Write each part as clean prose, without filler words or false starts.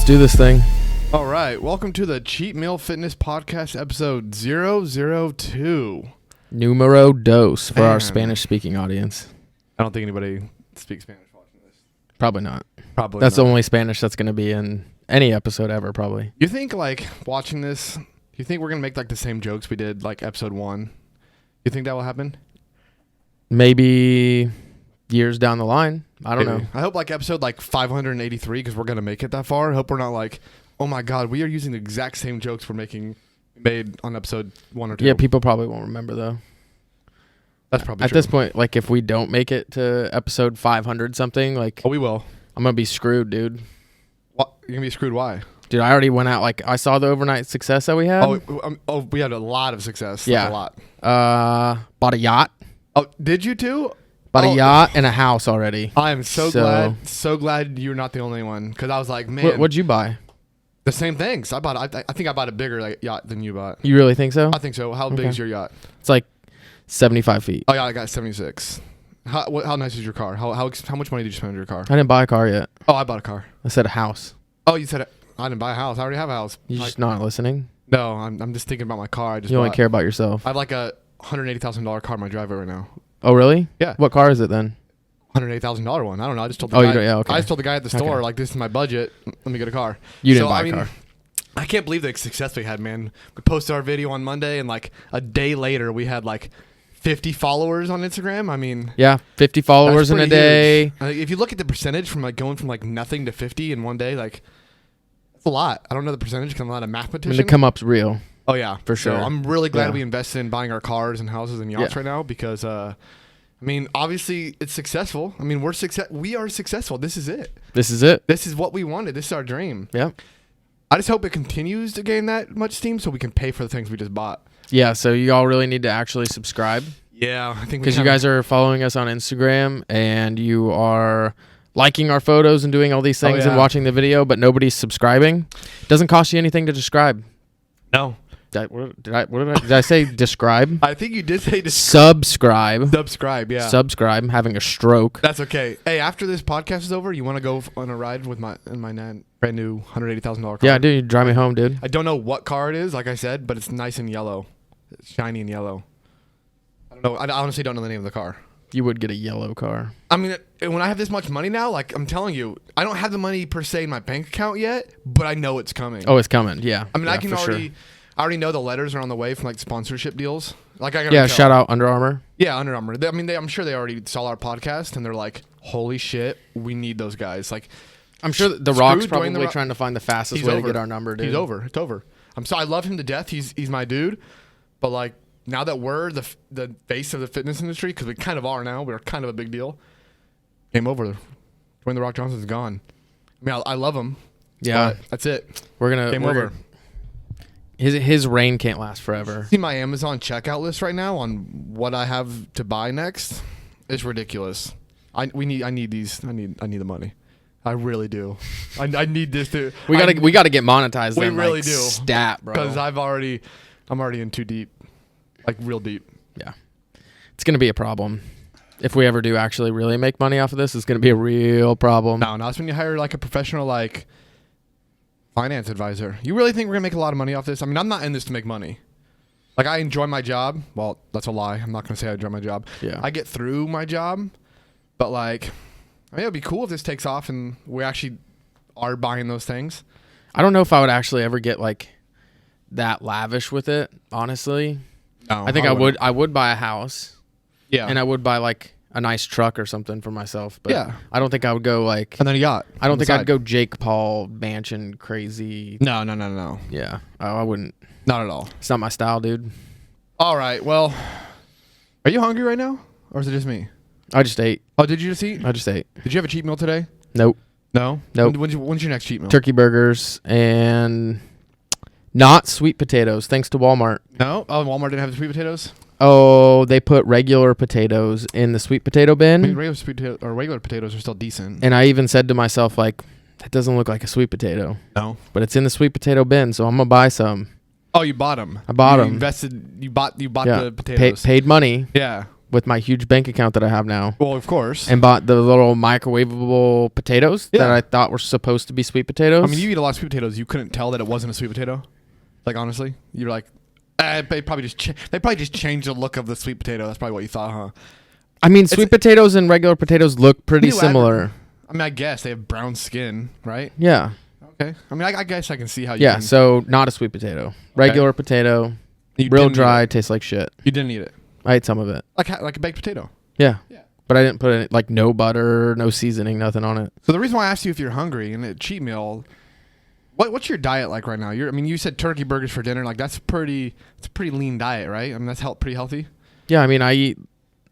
Let's do this thing. All right. Welcome to the Cheat Meal Fitness Podcast, episode 002. Numero dos for our Man. Spanish-speaking audience. I don't think anybody speaks Spanish watching this. Probably not. Probably That's not. the only Spanish that's going to be in any episode ever, probably. You think, like, watching this, you think we're going to make, like, the same jokes we did, like, episode 1? You think that will happen? Maybe years down the line. I don't know. I hope, like, episode, like, 583, because we're going to make it that far. I hope we're not like, oh, my God, we are using the exact same jokes we're made on episode 1 or 2. Yeah, people probably won't remember, though. That's probably At true. this point, like, if we don't make it to episode 500 something, like, Oh, we will. I'm going to be screwed, dude. What? You're going to be screwed. Why? Dude, I already went out. Like, I saw the overnight success that we had. We had a lot of success. Yeah. Like, a lot. Bought a yacht. Oh, did you too? Bought Oh, a yacht and a house already. I am so glad you're not the only one, because I was like, man, What'd you buy? the same things. I think I bought a bigger yacht than you bought. You really think so? I think so. How big Okay. is your yacht? It's like 75 feet. Oh yeah, I got 76. How nice is your car? How much money did you spend on your car? I didn't buy a car yet. Oh, I bought a car. I said a house. Oh, you said it. I didn't buy a house. I already have a house. You're just not listening. No, I'm just thinking about my car. You only care about yourself. I have like a $180,000 car in my driveway right now. Oh, really? Yeah. What car is it then? $180,000 one. I don't know. I just told the Oh, guy. you don't- yeah, okay. I just told the guy at the store, Okay. like, this is my budget. Let me get a car. You didn't So, buy I a mean, car. I can't believe the success we had, man. We posted our video on Monday, and like a day later, we had like 50 followers on Instagram. I mean, Yeah, 50 followers in a pretty day. huge. If you look at the percentage from like going from like nothing to 50 in one day, like that's a lot. I don't know the percentage because I'm not a I mathematician. mean, the come up's real. Oh yeah, For So sure. I'm really glad Yeah. we invested in buying our cars and houses and yachts Yeah. right now because, I mean, obviously it's successful. I mean, we are successful. This is it. This is it. This is what we wanted. This is our dream. Yeah. I just hope it continues to gain that much steam so we can pay for the things we just bought. Yeah, so you all really need to actually subscribe Yeah, I think because you guys are following us on Instagram and you are liking our photos and doing all these things and yeah. watching the video, but nobody's subscribing. Doesn't cost you anything to subscribe. No. Did I say describe? I think you did say to Subscribe. subscribe. Yeah. Subscribe. Having a stroke. That's okay. Hey, after this podcast is over, you want to go on a ride with my brand new $180,000 car? Yeah, dude, you drive me home, dude. I don't know what car it is, like I said, but it's nice and yellow. It's shiny and yellow. I don't know. I honestly don't know the name of the car. You would get a yellow car. I mean, when I have this much money now, like I'm telling you, I don't have the money per se in my bank account yet, but I know it's coming. Oh, it's coming. Yeah. I mean, yeah, I can for already. sure. I already know the letters are on the way from like sponsorship deals. Like I gotta Yeah, tell. shout out Under Armour. Yeah, Under Armour. I'm sure they already saw our podcast and they're like, "Holy shit, we need those guys!" Like, I'm sure the Screw Rock's Dwayne probably The Rock. trying to find the fastest He's way over. to get our number, dude. he's over. It's over. I love him to death. He's my dude. But like now that we're the face of the fitness industry, because we kind of are now, we're kind of a big deal. Game over. Dwayne The Rock Johnson's gone. I mean, I love him. Yeah. but that's it. We're gonna Game over. His reign can't last forever. See my Amazon checkout list right now on what I have to buy next. It's ridiculous. I need these. I need the money. I really do. I need this to. We gotta get monetized. We then, really like, do. Stat, bro. Because I'm already in too deep, like real deep. Yeah, it's gonna be a problem if we ever do actually really make money off of this. It's gonna be a real problem. No, that's when you hire like a professional like finance advisor. You really think we're gonna make a lot of money off this? I mean, I'm not in this to make money. Like I enjoy my job. Well, that's a lie. I'm not gonna say I enjoy my job. Yeah. I get through my job, but like, I mean, it'd be cool if this takes off and we actually are buying those things. I don't know if I would actually ever get like that lavish with it. Honestly, No, I think I would. I would buy a house, Yeah, and I would buy like a nice truck or something for myself. But Yeah. I don't think I would go like. and then a yacht. I don't on the think I'd side. go Jake Paul mansion crazy. No. Yeah, I wouldn't. Not at all. It's not my style, dude. All right. Well, are you hungry right now, or is it just me? I just ate. Oh, did you just eat? I just ate. Did you have a cheat meal today? Nope. No. Nope. When's your next cheat meal? Turkey burgers and not sweet potatoes. Thanks to Walmart. No. Oh, Walmart didn't have the sweet potatoes. Oh, they put regular potatoes in the sweet potato I mean, bin. regular potatoes are still decent. And I even said to myself, like, that doesn't look like a sweet potato. No. But it's in the sweet potato bin, so I'm going to buy some. Oh, you bought them. I bought You 'em. invested. You bought Yeah. the potatoes. Paid money. Yeah. with my huge bank account that I have now, Well, of course. and bought the little microwavable potatoes that Yeah. I thought were supposed to be sweet potatoes. I mean, you eat a lot of sweet potatoes. You couldn't tell that it wasn't a sweet potato. Like honestly, you're like, they probably just changed the look of the sweet potato. That's probably what you thought, huh? I mean, sweet potatoes and regular potatoes look pretty New similar. I mean, I guess they have brown skin, right? Yeah. Okay. I mean, I guess I can see how you. Yeah. can- So not a sweet potato. Regular potato. you Real didn't eat dry. it. Tastes like shit. You didn't eat it. I ate some of it. Like a baked potato. Yeah. Yeah. But I didn't put any, like no butter, no seasoning, nothing on it. So the reason why I asked you if you're hungry and a cheat meal, what's your diet like right now? I mean, you said turkey burgers for dinner. Like it's a pretty lean diet, right? I mean, that's pretty healthy. Yeah. I mean, I eat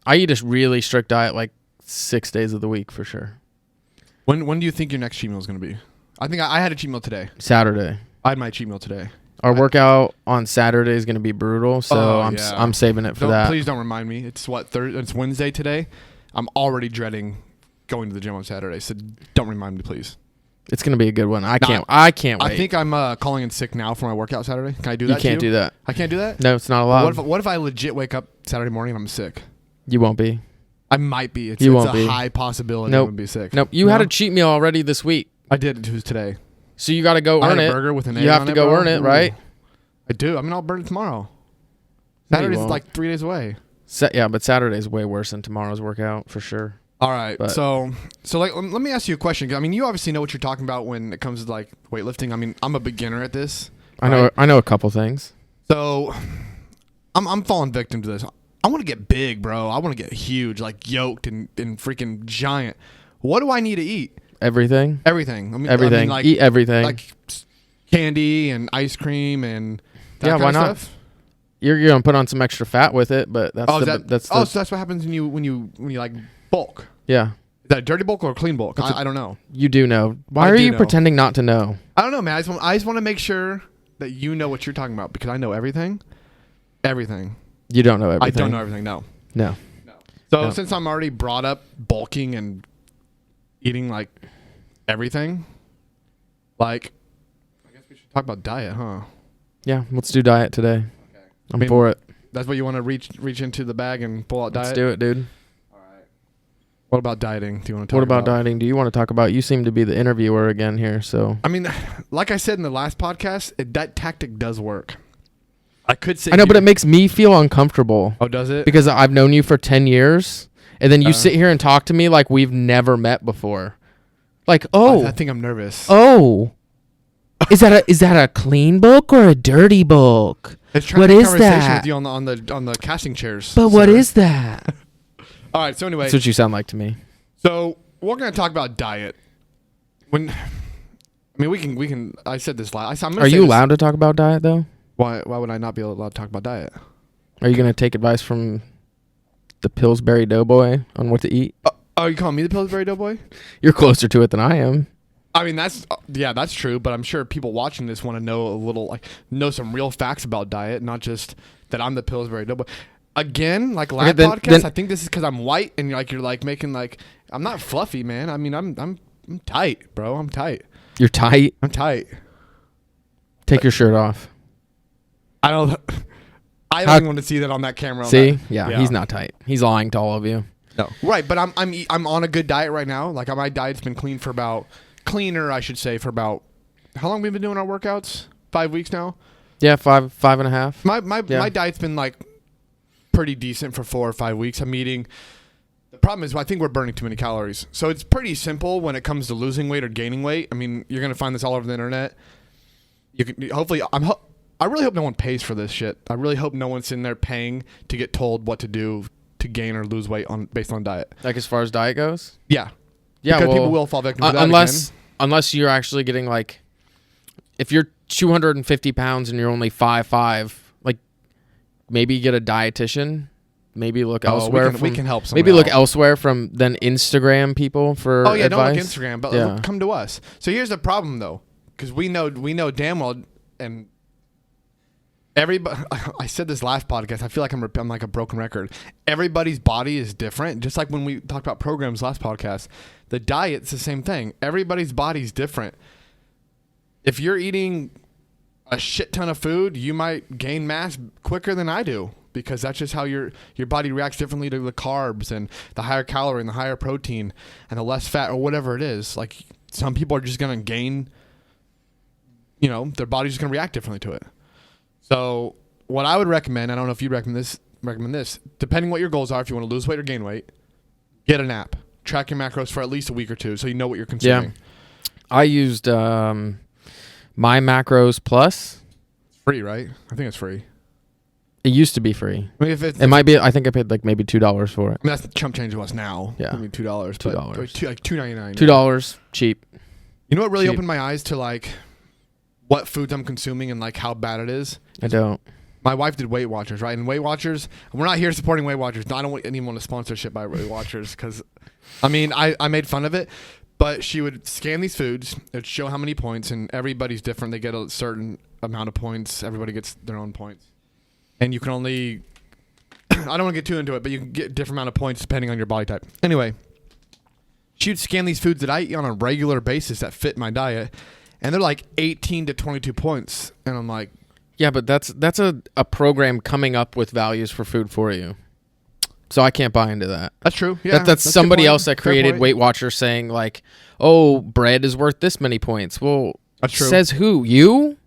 a really strict diet like 6 days of the week for sure. When do you think your next cheat meal is going to be? I think I had a cheat meal today. Saturday. I had my cheat meal today. Our workout on Saturday is going to be brutal, so Oh, I'm saving it for that. Please don't remind me. It's it's Wednesday today. I'm already dreading going to the gym on Saturday, so don't remind me, please. It's going to be a good one. I can't wait. I think I'm calling in sick now for my workout Saturday. Can I do you that? can't do that. I can't do that. No, it's not allowed. What if I legit wake up Saturday morning and I'm sick? You won't be. I might be. It's You a won't be. high possibility Nope. I'm gonna be sick. Nope. You had a cheat meal already this week, I did. It was today. so you got to go I earn had a it. burger with an egg You have on to it, go bro. earn it, Ooh. right? I do. I mean, I'll burn it tomorrow. No, you Saturday's won't. like 3 days away. Yeah, but Saturday's way worse than tomorrow's workout for sure. All right. But- So like, let me ask you a question. 'Cause, I mean, you obviously know what you're talking about when it comes to like weightlifting. I mean, I'm a beginner at this. I know. right? I know a couple things. So I'm falling victim to this. I want to get big, bro. I want to get huge, like yoked and freaking giant. What do I need to eat? Everything. Everything. Everything. like, Eat everything. like candy and ice cream and that Yeah, kind why of not? stuff. You're gonna put on some extra fat with it, but that's So the that's what happens when you like bulk. yeah. Is that a dirty bulk or a clean bulk? I don't know. You do know. Why I are do you know. pretending not to know? I don't know, man. I just want to make sure that you know what you're talking about because I know everything. Everything. You don't know everything. I don't know everything. No. No. So No. since I'm already brought up bulking and eating like everything, like I guess we should talk about diet, huh? Yeah. Let's do diet today. I'm mean, for it. That's what you want to reach into the bag and pull out diet. Let's do it, dude. All right. What about dieting? Do you want to talk What about dieting? Do you want to talk about? You seem to be the interviewer again here, so. I mean, like I said in the last podcast, that tactic does work. I could say I know, but it makes me feel uncomfortable Oh, does it? because I've known you for 10 years, and then you sit here and talk to me like we've never met before. Like, I think I'm nervous. is that a clean book or a dirty book? It's trying What to have a is conversation that? with you on the casting chairs. But what sir. is that? All right. So anyway, That's what you sound like to me. so we're gonna talk about diet. I mean, we can. I said this last. Are you allowed to talk about diet though? Why would I not be allowed to talk about diet? Are you gonna take advice from the Pillsbury Doughboy on what to eat? Are you calling me the Pillsbury Doughboy? You're closer to it than I am. I mean, that's true. But I'm sure people watching this want to know some real facts about diet, not just that I'm the Pillsbury Doughboy. Again, like last podcast, I think this is because I'm white and you're making I'm not fluffy, man. I mean, I'm tight, bro. I'm tight. You're tight. I'm tight. Take your shirt off. I don't even want to see that on that camera. See? Yeah, he's not tight. He's lying to all of you. No. Right, but I'm on a good diet right now. Like my diet's been cleaner, I should say, for about how long we've been doing our workouts? 5 weeks now. Yeah, five and a half. My diet's been like pretty decent for 4 or 5 weeks. I'm eating. The problem is I think we're burning too many calories. So it's pretty simple when it comes to losing weight or gaining weight. I mean, you're gonna find this all over the internet. You can hopefully. I really hope no one pays for this shit. I really hope no one's sitting there paying to get told what to do to gain or lose weight based on diet. Like as far as diet goes? Yeah. Yeah, because well, people will fall victim to that unless you're actually getting like, if you're 250 pounds and you're only 5'5", like maybe get a dietitian. Maybe look elsewhere. We can help. Maybe look out. elsewhere from than Instagram people for Oh yeah, advice. don't look Instagram, but come to us. So here's the problem though, because we know damn well, and everybody. I said this last podcast. I feel like I'm like a broken record. Everybody's body is different. Just like when we talked about programs last podcast, the diet's the same thing. Everybody's body's different. If you're eating a shit ton of food, you might gain mass quicker than I do. because that's just how your body reacts differently to the carbs and the higher calorie and the higher protein and the less fat or whatever it is. Like some people are just going to gain, their body's just going to react differently to it. So what I would recommend, I don't know if you'd recommend this, depending what your goals are, if you want to lose weight or gain weight, get an app. Track your macros for at least a week or two so you know what you're consuming. Yeah. I used My Macros Plus. Free, right? I think it's free. It used to be free. I mean, it might be. I think I paid like maybe $2 for it. I mean, that's chump change to us now. Yeah. I mean, $2. $2. Like $2.99. $2, cheap. You know what really cheap. opened my eyes to like what foods I'm consuming and like how bad it is? I don't. My wife did Weight Watchers, right? And Weight Watchers, we're not here supporting Weight Watchers. No, I don't want anyone to sponsorship by Weight Watchers because, I mean, I made fun of it, but she would scan these foods. It would show how many points, and everybody's different. They get a certain amount of points. Everybody gets their own points. And you can only, I don't want to get too into it, but you can get a different amount of points depending on your body type. Anyway, she would scan these foods that I eat on a regular basis that fit my diet, and they're like 18 to 22 points. And I'm like, yeah, but that's a program coming up with values for food for you. So I can't buy into that. That's true. Yeah, that's somebody else that created Weight Watchers saying like, oh, bread is worth this many points. Well, that's true. Says who? You?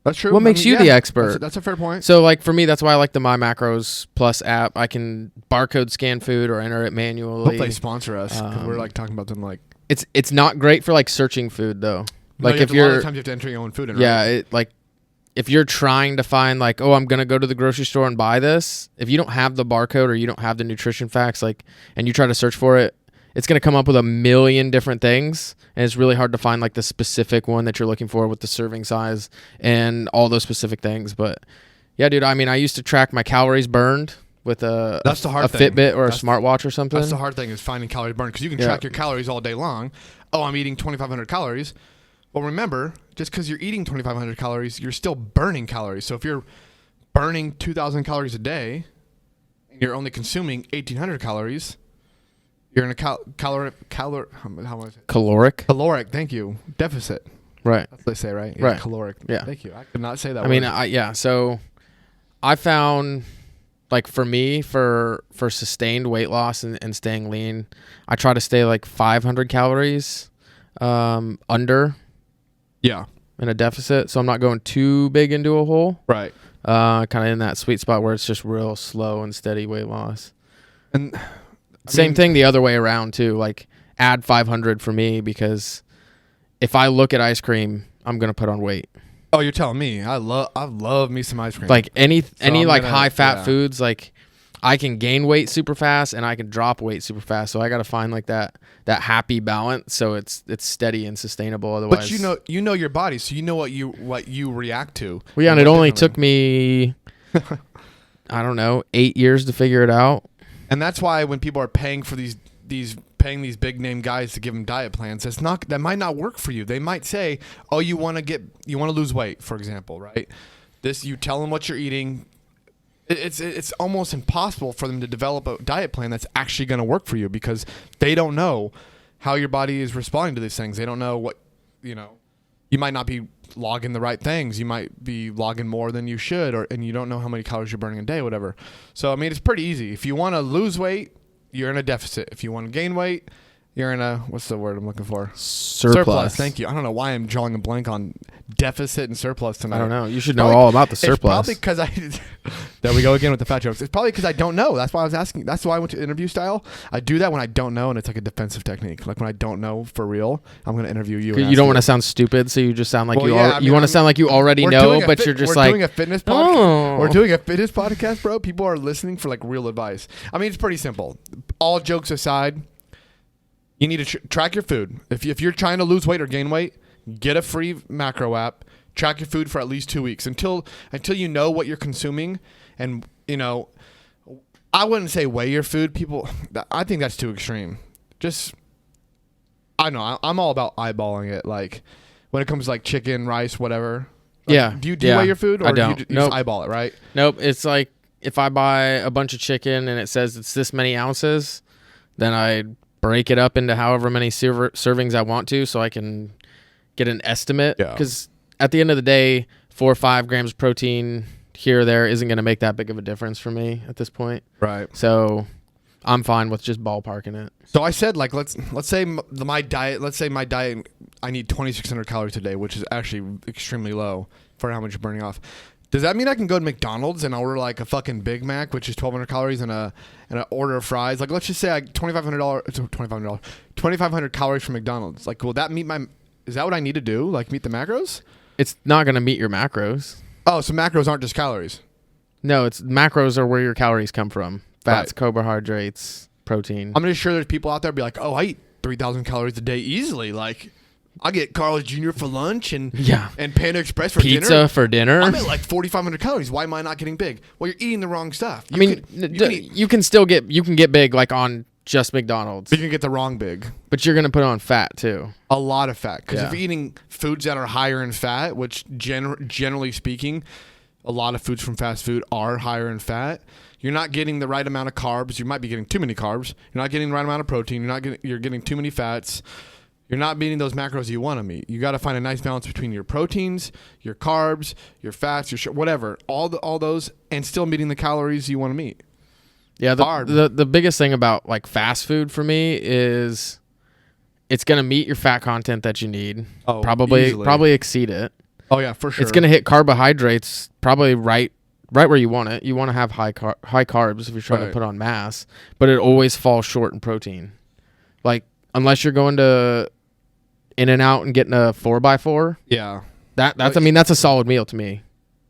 That's true. What makes you the expert? That's a fair point. So like for me, that's why I like the My Macros Plus app. I can barcode scan food or enter it manually. Hope they sponsor us because we're like talking about them like. It's not great for like searching food though. Like no, if you're, a lot of times you have to enter your own food in. Yeah, right? If you're trying to find like, oh, I'm going to go to the grocery store and buy this, if you don't have the barcode or you don't have the nutrition facts, like, and you try to search for it, it's going to come up with a million different things. And it's really hard to find like the specific one that you're looking for with the serving size and all those specific things. But yeah, dude, I mean, I used to track my calories burned with a Fitbit or a smartwatch or something. That's the hard thing is finding calories burned because you can track your calories all day long. Oh, I'm eating 2,500 calories. Well, remember, just because you're eating 2,500 calories, you're still burning calories. So if you're burning 2,000 calories a day, and you're only consuming 1,800 calories, you're in a caloric. Caloric. Thank you. Deficit. Right. That's what they say, right? Yeah, right. Caloric. Yeah. Thank you. I could not say that. I mean, So I found, like for me, for sustained weight loss and staying lean, I try to stay like 500 calories under. Yeah. In a deficit, so I'm not going too big into a hole. Right. Kind of in that sweet spot where it's just real slow and steady weight loss. And same thing the other way around too. Like add 500 for me because if I look at ice cream, I'm gonna put on weight. Oh, you're telling me? I love me some ice cream. Like any like high fat foods, like I can gain weight super fast and I can drop weight super fast. So I got to find like that happy balance so it's steady and sustainable. Otherwise, but you know your body, so you know what you react to. Well, yeah, and it only took me I don't know 8 years to figure it out. And that's why when people are paying for these big name guys to give them diet plans, that might not work for you. They might say, "Oh, you want to lose weight," for example, right? You tell them what you're eating. It's almost impossible for them to develop a diet plan that's actually going to work for you because they don't know how your body is responding to these things. They don't know what, you might not be logging the right things. You might be logging more than you should, and you don't know how many calories you're burning a day, whatever. So, I mean, it's pretty easy. If you want to lose weight, you're in a deficit. If you want to gain weight, you're in a, what's the word I'm looking for? Surplus. Thank you. I don't know why I'm drawing a blank on deficit and surplus tonight. I don't know. You should know all about the surplus. It's probably because there we go again with the fat jokes. It's probably because I don't know. That's why I was asking. That's why I went to interview style. I do that when I don't know, and it's like a defensive technique. Like when I don't know for real, I'm going to interview you. You don't want to sound stupid, so you just sound like you want to sound like you already know, but you're just like, we're doing a fitness podcast. We're doing a fitness podcast, bro. People are listening for like real advice. I mean, it's pretty simple. All jokes aside, you need to track your food. If you're trying to lose weight or gain weight, get a free macro app. Track your food for at least 2 weeks until you know what you're consuming. And, I wouldn't say weigh your food. People, I think that's too extreme. I know, I'm all about eyeballing it. Like when it comes to like chicken, rice, whatever. Like, yeah. Do you weigh your food or I don't. do you just eyeball it, right? Nope. It's like if I buy a bunch of chicken and it says it's this many ounces, then I break it up into however many servings I want to so I can get an estimate. Yeah. Because at the end of the day, 4 or 5 grams of protein here or there isn't going to make that big of a difference for me at this point. Right. So I'm fine with just ballparking it. So I said, like, let's say my diet. Let's say my diet, I need 2,600 calories a day, which is actually extremely low for how much you're burning off. Does that mean I can go to McDonald's and order like a fucking Big Mac, which is 1,200 calories, and an order of fries? Like, let's just say I $2,500 calories from McDonald's. Like, will that meet my? Is that what I need to do? Like, meet the macros? It's not going to meet your macros. Oh, so macros aren't just calories. No, it's macros are where your calories come from. Fats, Right. carbohydrates, protein. I'm sure there's people out there be like, oh, I eat 3,000 calories a day easily. Like, I get Carl's Jr. for lunch and Panda Express for Pizza dinner. for dinner. I'm at like 4,500 calories. Why am I not getting big? Well, you're eating the wrong stuff. You can still get big like on just McDonald's, you can get the wrong big. but you're gonna put on fat too. A lot of fat. Because if Yeah. you're eating foods that are higher in fat, which generally speaking, a lot of foods from fast food are higher in fat, you're not getting the right amount of carbs. You might be getting too many carbs. You're not getting the right amount of protein. You're getting too many fats. You're not meeting those macros you want to meet. You got to find a nice balance between your proteins, your carbs, your fats, your whatever, all those, and still meeting the calories you want to meet. Yeah, Hard. the biggest thing about like fast food for me is it's gonna meet your fat content that you need. Oh, probably easily. exceed it. Oh yeah, for sure. It's gonna hit carbohydrates probably right where you want it. You want to have high carbs if you're trying to Right. put on mass, but it always falls short in protein. Like unless you're going to In-N-Out and getting a 4x4, Yeah. that's a solid meal to me.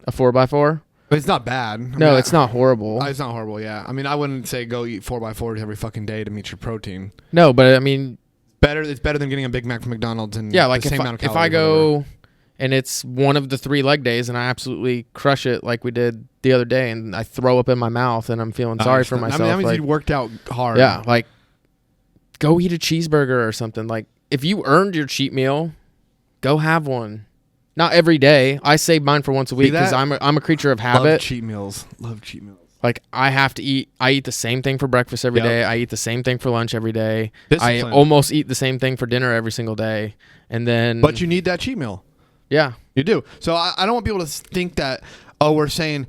A 4x4. But it's not bad. No, it's not horrible. It's not horrible, yeah. I mean, I wouldn't say go eat 4x4s every fucking day to meet your protein. No, but I mean, It's better than getting a Big Mac from McDonald's and yeah, like the same amount of if calories. I go and it's one of the 3 leg days and I absolutely crush it like we did the other day and I throw up in my mouth and I'm feeling sorry for myself. That means like, you worked out hard. yeah, like go eat a cheeseburger or something. Like if you earned your cheat meal, go have one. Not every day. I save mine for once a week because I'm a creature of habit. Love cheat meals. Like I have to eat. I eat the same thing for breakfast every Yep. day. I eat the same thing for lunch every day. Discipline. I almost eat the same thing for dinner every single day. And then, But you need that cheat meal. yeah, You do. So I don't want people to think that, oh, we're saying,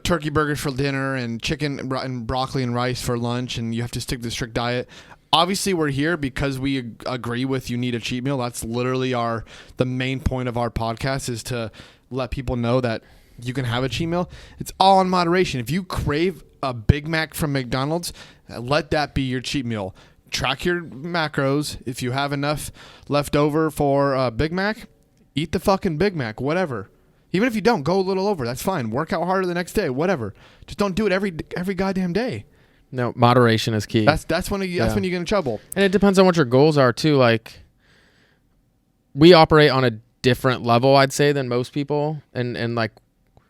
turkey burgers for dinner and chicken and broccoli and rice for lunch and you have to stick to the strict diet. Obviously, we're here because we agree with you need a cheat meal. That's literally the main point of our podcast is to let people know that you can have a cheat meal. It's all in moderation. If you crave a Big Mac from McDonald's, let that be your cheat meal. Track your macros. If you have enough left over for a Big Mac, eat the fucking Big Mac, whatever. Even if you don't, go a little over. That's fine. Work out harder the next day, whatever. Just don't do it every goddamn day. no, moderation is key. That's when you get in trouble. And it depends on what your goals are too. Like we operate on a different level, I'd say, than most people. And like,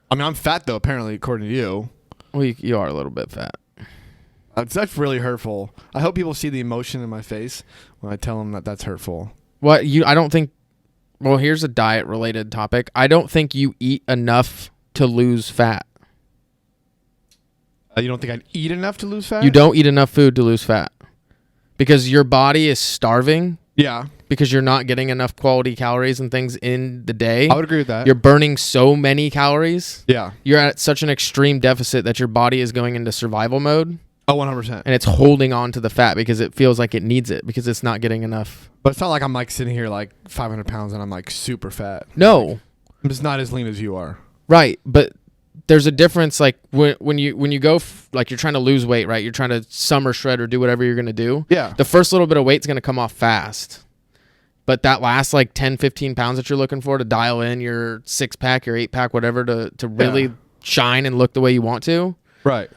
I mean, I'm fat though, apparently, according to you. well, you are a little bit fat. That's really hurtful. I hope people see the emotion in my face when I tell them that that's hurtful. I don't think. Well, here's a diet related topic. I don't think you eat enough to lose fat. You don't think I'd eat enough to lose fat? You don't eat enough food to lose fat because your body is starving Yeah, because you're not getting enough quality calories and things in the day. I would agree with that. You're burning so many calories. Yeah. You're at such an extreme deficit that your body is going into survival mode Oh, 100%. and it's holding on to the fat because it feels like it needs it because it's not getting enough. But it's not like I'm like sitting here like 500 pounds and I'm like super fat. No. I'm just not as lean as you are. Right, but there's a difference. Like when you go like you're trying to lose weight, right? You're trying to summer shred or do whatever you're gonna do. Yeah. The first little bit of weight's gonna come off fast, but that last like 10, 15 pounds that you're looking for to dial in your 6-pack, your 8-pack, whatever, to really shine and look the way you want to. Right.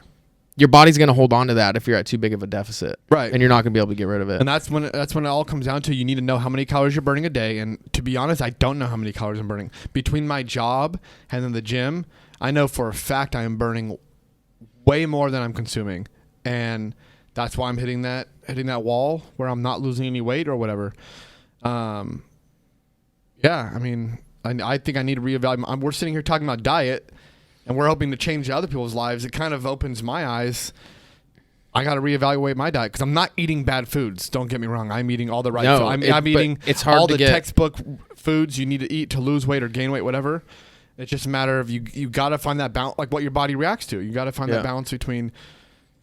Your body's gonna hold on to that if you're at too big of a deficit. Right. And you're not gonna be able to get rid of it. And that's when it all comes down to you need to know how many calories you're burning a day. And to be honest, I don't know how many calories I'm burning. Between my job and then the gym, I know for a fact I am burning way more than I'm consuming. And that's why I'm hitting that wall where I'm not losing any weight or whatever. Yeah, I mean, I think I need to reevaluate. We're sitting here talking about diet and we're hoping to change other people's lives. It kind of opens my eyes. I got to reevaluate my diet because I'm not eating bad foods. Don't get me wrong. I'm eating all the right food. I'm eating it's hard all to the get. textbook foods you need to eat to lose weight or gain weight, whatever. It's just a matter of you got to find that balance, like what your body reacts to. You got to find that balance between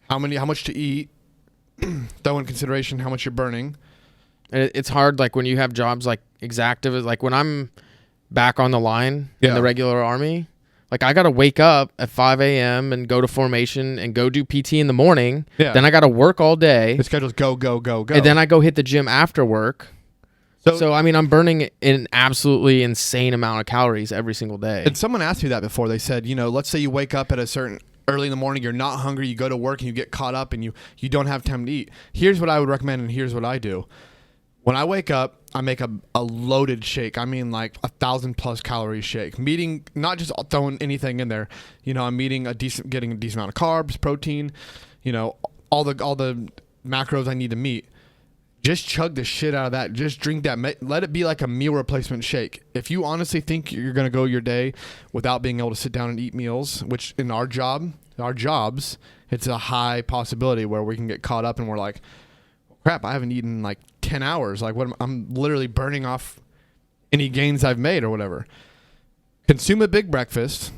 how much to eat, throw in consideration how much you're burning. It's hard, like when you have jobs like Exactive, like when I'm back on the line in the regular Army, like I got to wake up at 5 a.m. and go to formation and go do PT in the morning. Yeah. Then I got to work all day. The schedule's go. And then I go hit the gym after work. So I mean, I'm burning an absolutely insane amount of calories every single day. And someone asked me that before. They said, let's say you wake up at a certain early in the morning, you're not hungry, you go to work and you get caught up and you don't have time to eat. Here's what I would recommend and here's what I do. When I wake up, I make a loaded shake. I mean, like 1,000+ calorie shake. Meeting, not just throwing anything in there. I'm getting a decent amount of carbs, protein, all the macros I need to meet. Just chug the shit out of that. Just drink that. Let it be like a meal replacement shake. If you honestly think you're going to go your day without being able to sit down and eat meals, which in our jobs, it's a high possibility where we can get caught up and we're like, crap, I haven't eaten like 10 hours. Like I'm literally burning off any gains I've made or whatever. Consume a big breakfast.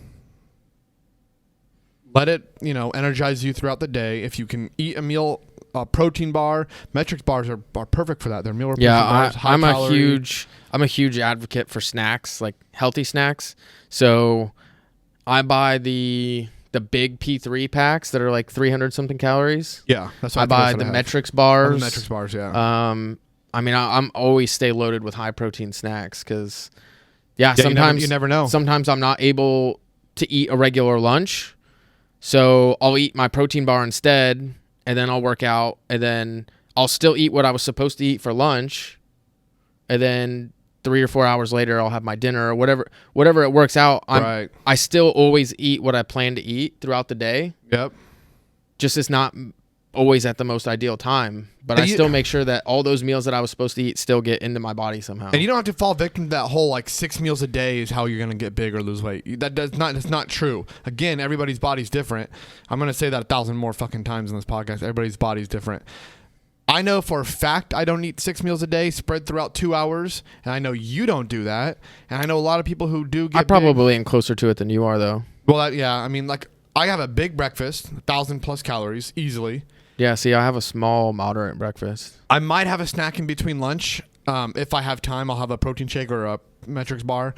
Let it, energize you throughout the day. If you can eat a meal, a protein bar, Metrics bars are perfect for that. They're meal replacement bars. I'm a huge advocate for snacks, like healthy snacks. So I buy the big P3 packs that are like 300 something calories. Yeah, that's what I buy. The Metrics bars. The Metrics bars, yeah. I mean, I'm always stay loaded with high protein snacks because, sometimes you never know. Sometimes I'm not able to eat a regular lunch, so I'll eat my protein bar instead, and then I'll work out, and then I'll still eat what I was supposed to eat for lunch, and then 3 or 4 hours later I'll have my dinner or whatever it works out. I still always eat what I plan to eat throughout the day. Yep. Just it's not always at the most ideal time, but I still make sure that all those meals that I was supposed to eat still get into my body somehow. And you don't have to fall victim to that whole like 6 meals a day is how you're going to get big or lose weight. That's not true. Again, everybody's body's different. I'm going to say that 1,000 more fucking times in this podcast. Everybody's body's different. I know for a fact I don't eat 6 meals a day spread throughout 2 hours, and I know you don't do that. And I know a lot of people who do get I probably am closer to it than you are, though. Well, I mean, like, I have a big breakfast, 1,000+ calories, easily. Yeah, see, I have a small, moderate breakfast. I might have a snack in between lunch. If I have time, I'll have a protein shake or a Metrics bar.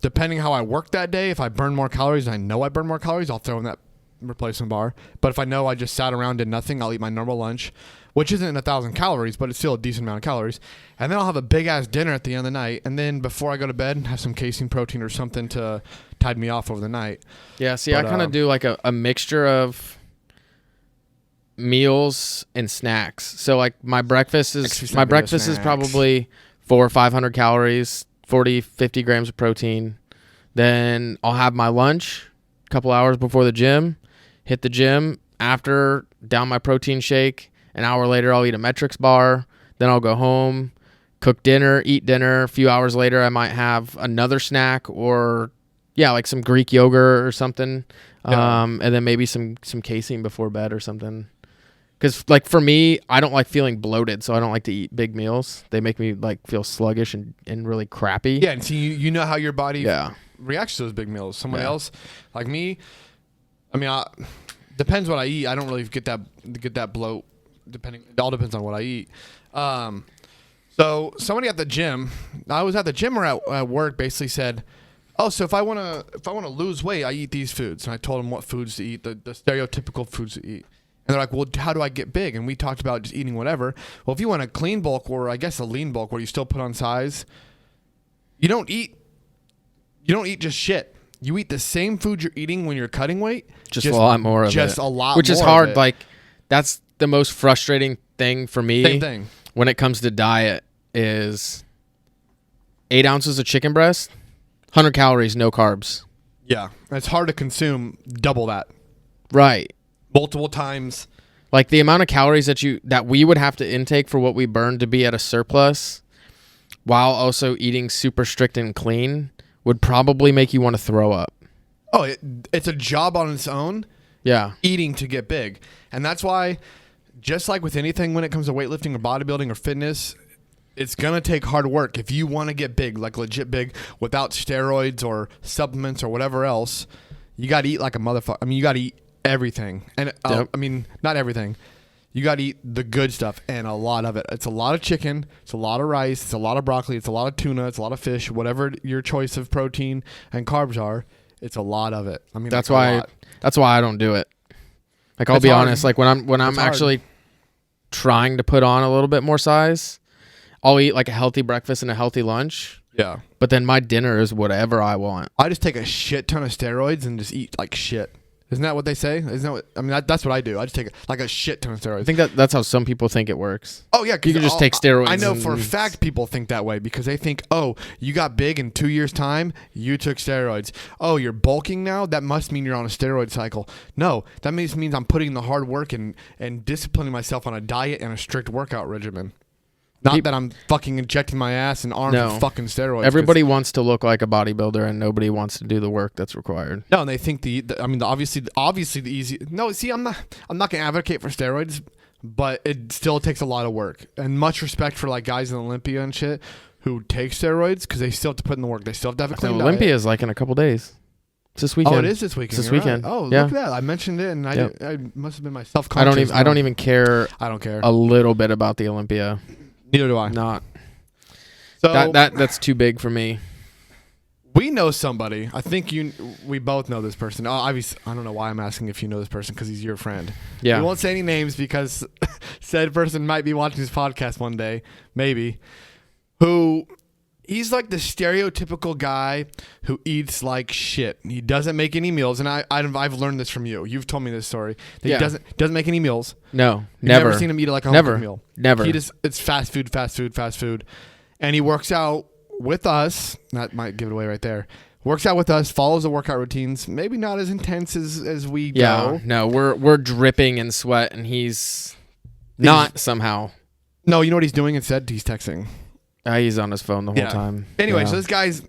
Depending how I work that day, if I burn more calories, and I know I burn more calories, I'll throw in that replacement bar. But if I know I just sat around, did nothing, I'll eat my normal lunch, which isn't 1,000 calories, but it's still a decent amount of calories. And then I'll have a big-ass dinner at the end of the night. And then before I go to bed, have some casein protein or something to tide me off over the night. Yeah, see, I kind of do like a mixture of meals and snacks. So like my breakfast is probably 400 or 500 calories, 40-50 grams of protein. Then I'll have my lunch a couple hours before the gym, hit the gym, after down my protein shake. An hour later I'll eat a Metrics bar. Then I'll go home, cook dinner, eat dinner. A few hours later I might have another snack or like some Greek yogurt or something. And then maybe some casein before bed or something. Because, like, for me, I don't like feeling bloated, so I don't like to eat big meals. They make me, like, feel sluggish and really crappy. Yeah, and see, you know how your body reacts to those big meals. Someone else, like me, I mean, depends what I eat. I don't really get that bloat. It all depends on what I eat. So somebody at the gym, I was at the gym or at work, basically said, "Oh, so if I want to lose weight, I eat these foods." And I told them what foods to eat, the stereotypical foods to eat. And they're like, "Well, how do I get big?" And we talked about just eating whatever. Well, if you want a clean bulk or I guess a lean bulk where you still put on size, you don't eat just shit. You eat the same food you're eating when you're cutting weight. Just a lot more of it. Just a lot more. Which is hard. Like, that's the most frustrating thing for me. Same thing. When it comes to diet is 8 ounces of chicken breast, 100 calories, no carbs. Yeah. It's hard to consume double that. Right. Multiple times. Like the amount of calories that we would have to intake for what we burn to be at a surplus while also eating super strict and clean would probably make you want to throw up. Oh, it's a job on its own. Yeah. Eating to get big. And that's why, just like with anything when it comes to weightlifting or bodybuilding or fitness, it's gonna take hard work if you want to get big, like legit big, without steroids or supplements or whatever else. You got to eat like a motherfucker. I mean, you got to eat everything, and Yep. I mean, not everything. You got to eat the good stuff and a lot of it. It's a lot of chicken. It's a lot of rice. It's a lot of broccoli. It's a lot of tuna. It's a lot of fish. Whatever your choice of protein and carbs are, it's a lot of it. I mean, That's like, a why. lot. That's why I don't do it. Like I'll It's be hard. honest. Like when I'm It's hard. actually trying to put on a little bit more size, I'll eat like a healthy breakfast and a healthy lunch. Yeah. But then my dinner is whatever I want. I just take a shit ton of steroids and just eat like shit. Isn't that what they say? Isn't that what, I mean, that's what I do. I just take like a shit ton of steroids. I think that's how some people think it works. Oh yeah, 'cause You can just take steroids I know and- for a fact people think that way because they think, oh, you got big in 2 years' time, you took steroids. Oh, you're bulking now, that must mean you're on a steroid cycle. No, that means I'm putting the hard work and disciplining myself on a diet and a strict workout regimen. Not that I'm fucking injecting my ass and arms No. with fucking steroids. 'cause- Everybody wants to look like a bodybuilder, and nobody wants to do the work that's required. No, and they think I mean, obviously the easy. No, see, I'm not gonna advocate for steroids, but it still takes a lot of work and much respect for like guys in Olympia and shit who take steroids because they still have to put in the work. They still have to have a clean Olympia diet. is like in a couple days. It's this weekend. Oh, it is this weekend. It's this you're right. weekend. Oh, Yeah. look at that! I mentioned it, and Yep. I must have been my self-conscious. I don't even care I don't care. a little bit about the Olympia. Neither do I. Not So that's too big for me. we know somebody. I think we both know this person. Oh, obviously, I don't know why I'm asking if you know this person because he's your friend. Yeah. We won't say any names because said person might be watching this podcast one day, maybe. He's like the stereotypical guy who eats like shit. He doesn't make any meals, and I've learned this from you. You've told me this story. That Yeah. He doesn't make any meals. No, You've never. never seen him eat like a Never. home meal. Never. It's fast food, and he works out with us. That might give it away right there. Works out with us, follows the workout routines. Maybe not as intense as we Yeah. go. No, we're dripping in sweat, and he's not somehow. No, you know what he's doing instead? He's texting. He's on his phone the whole Yeah. time. Anyway, Yeah. so this guy's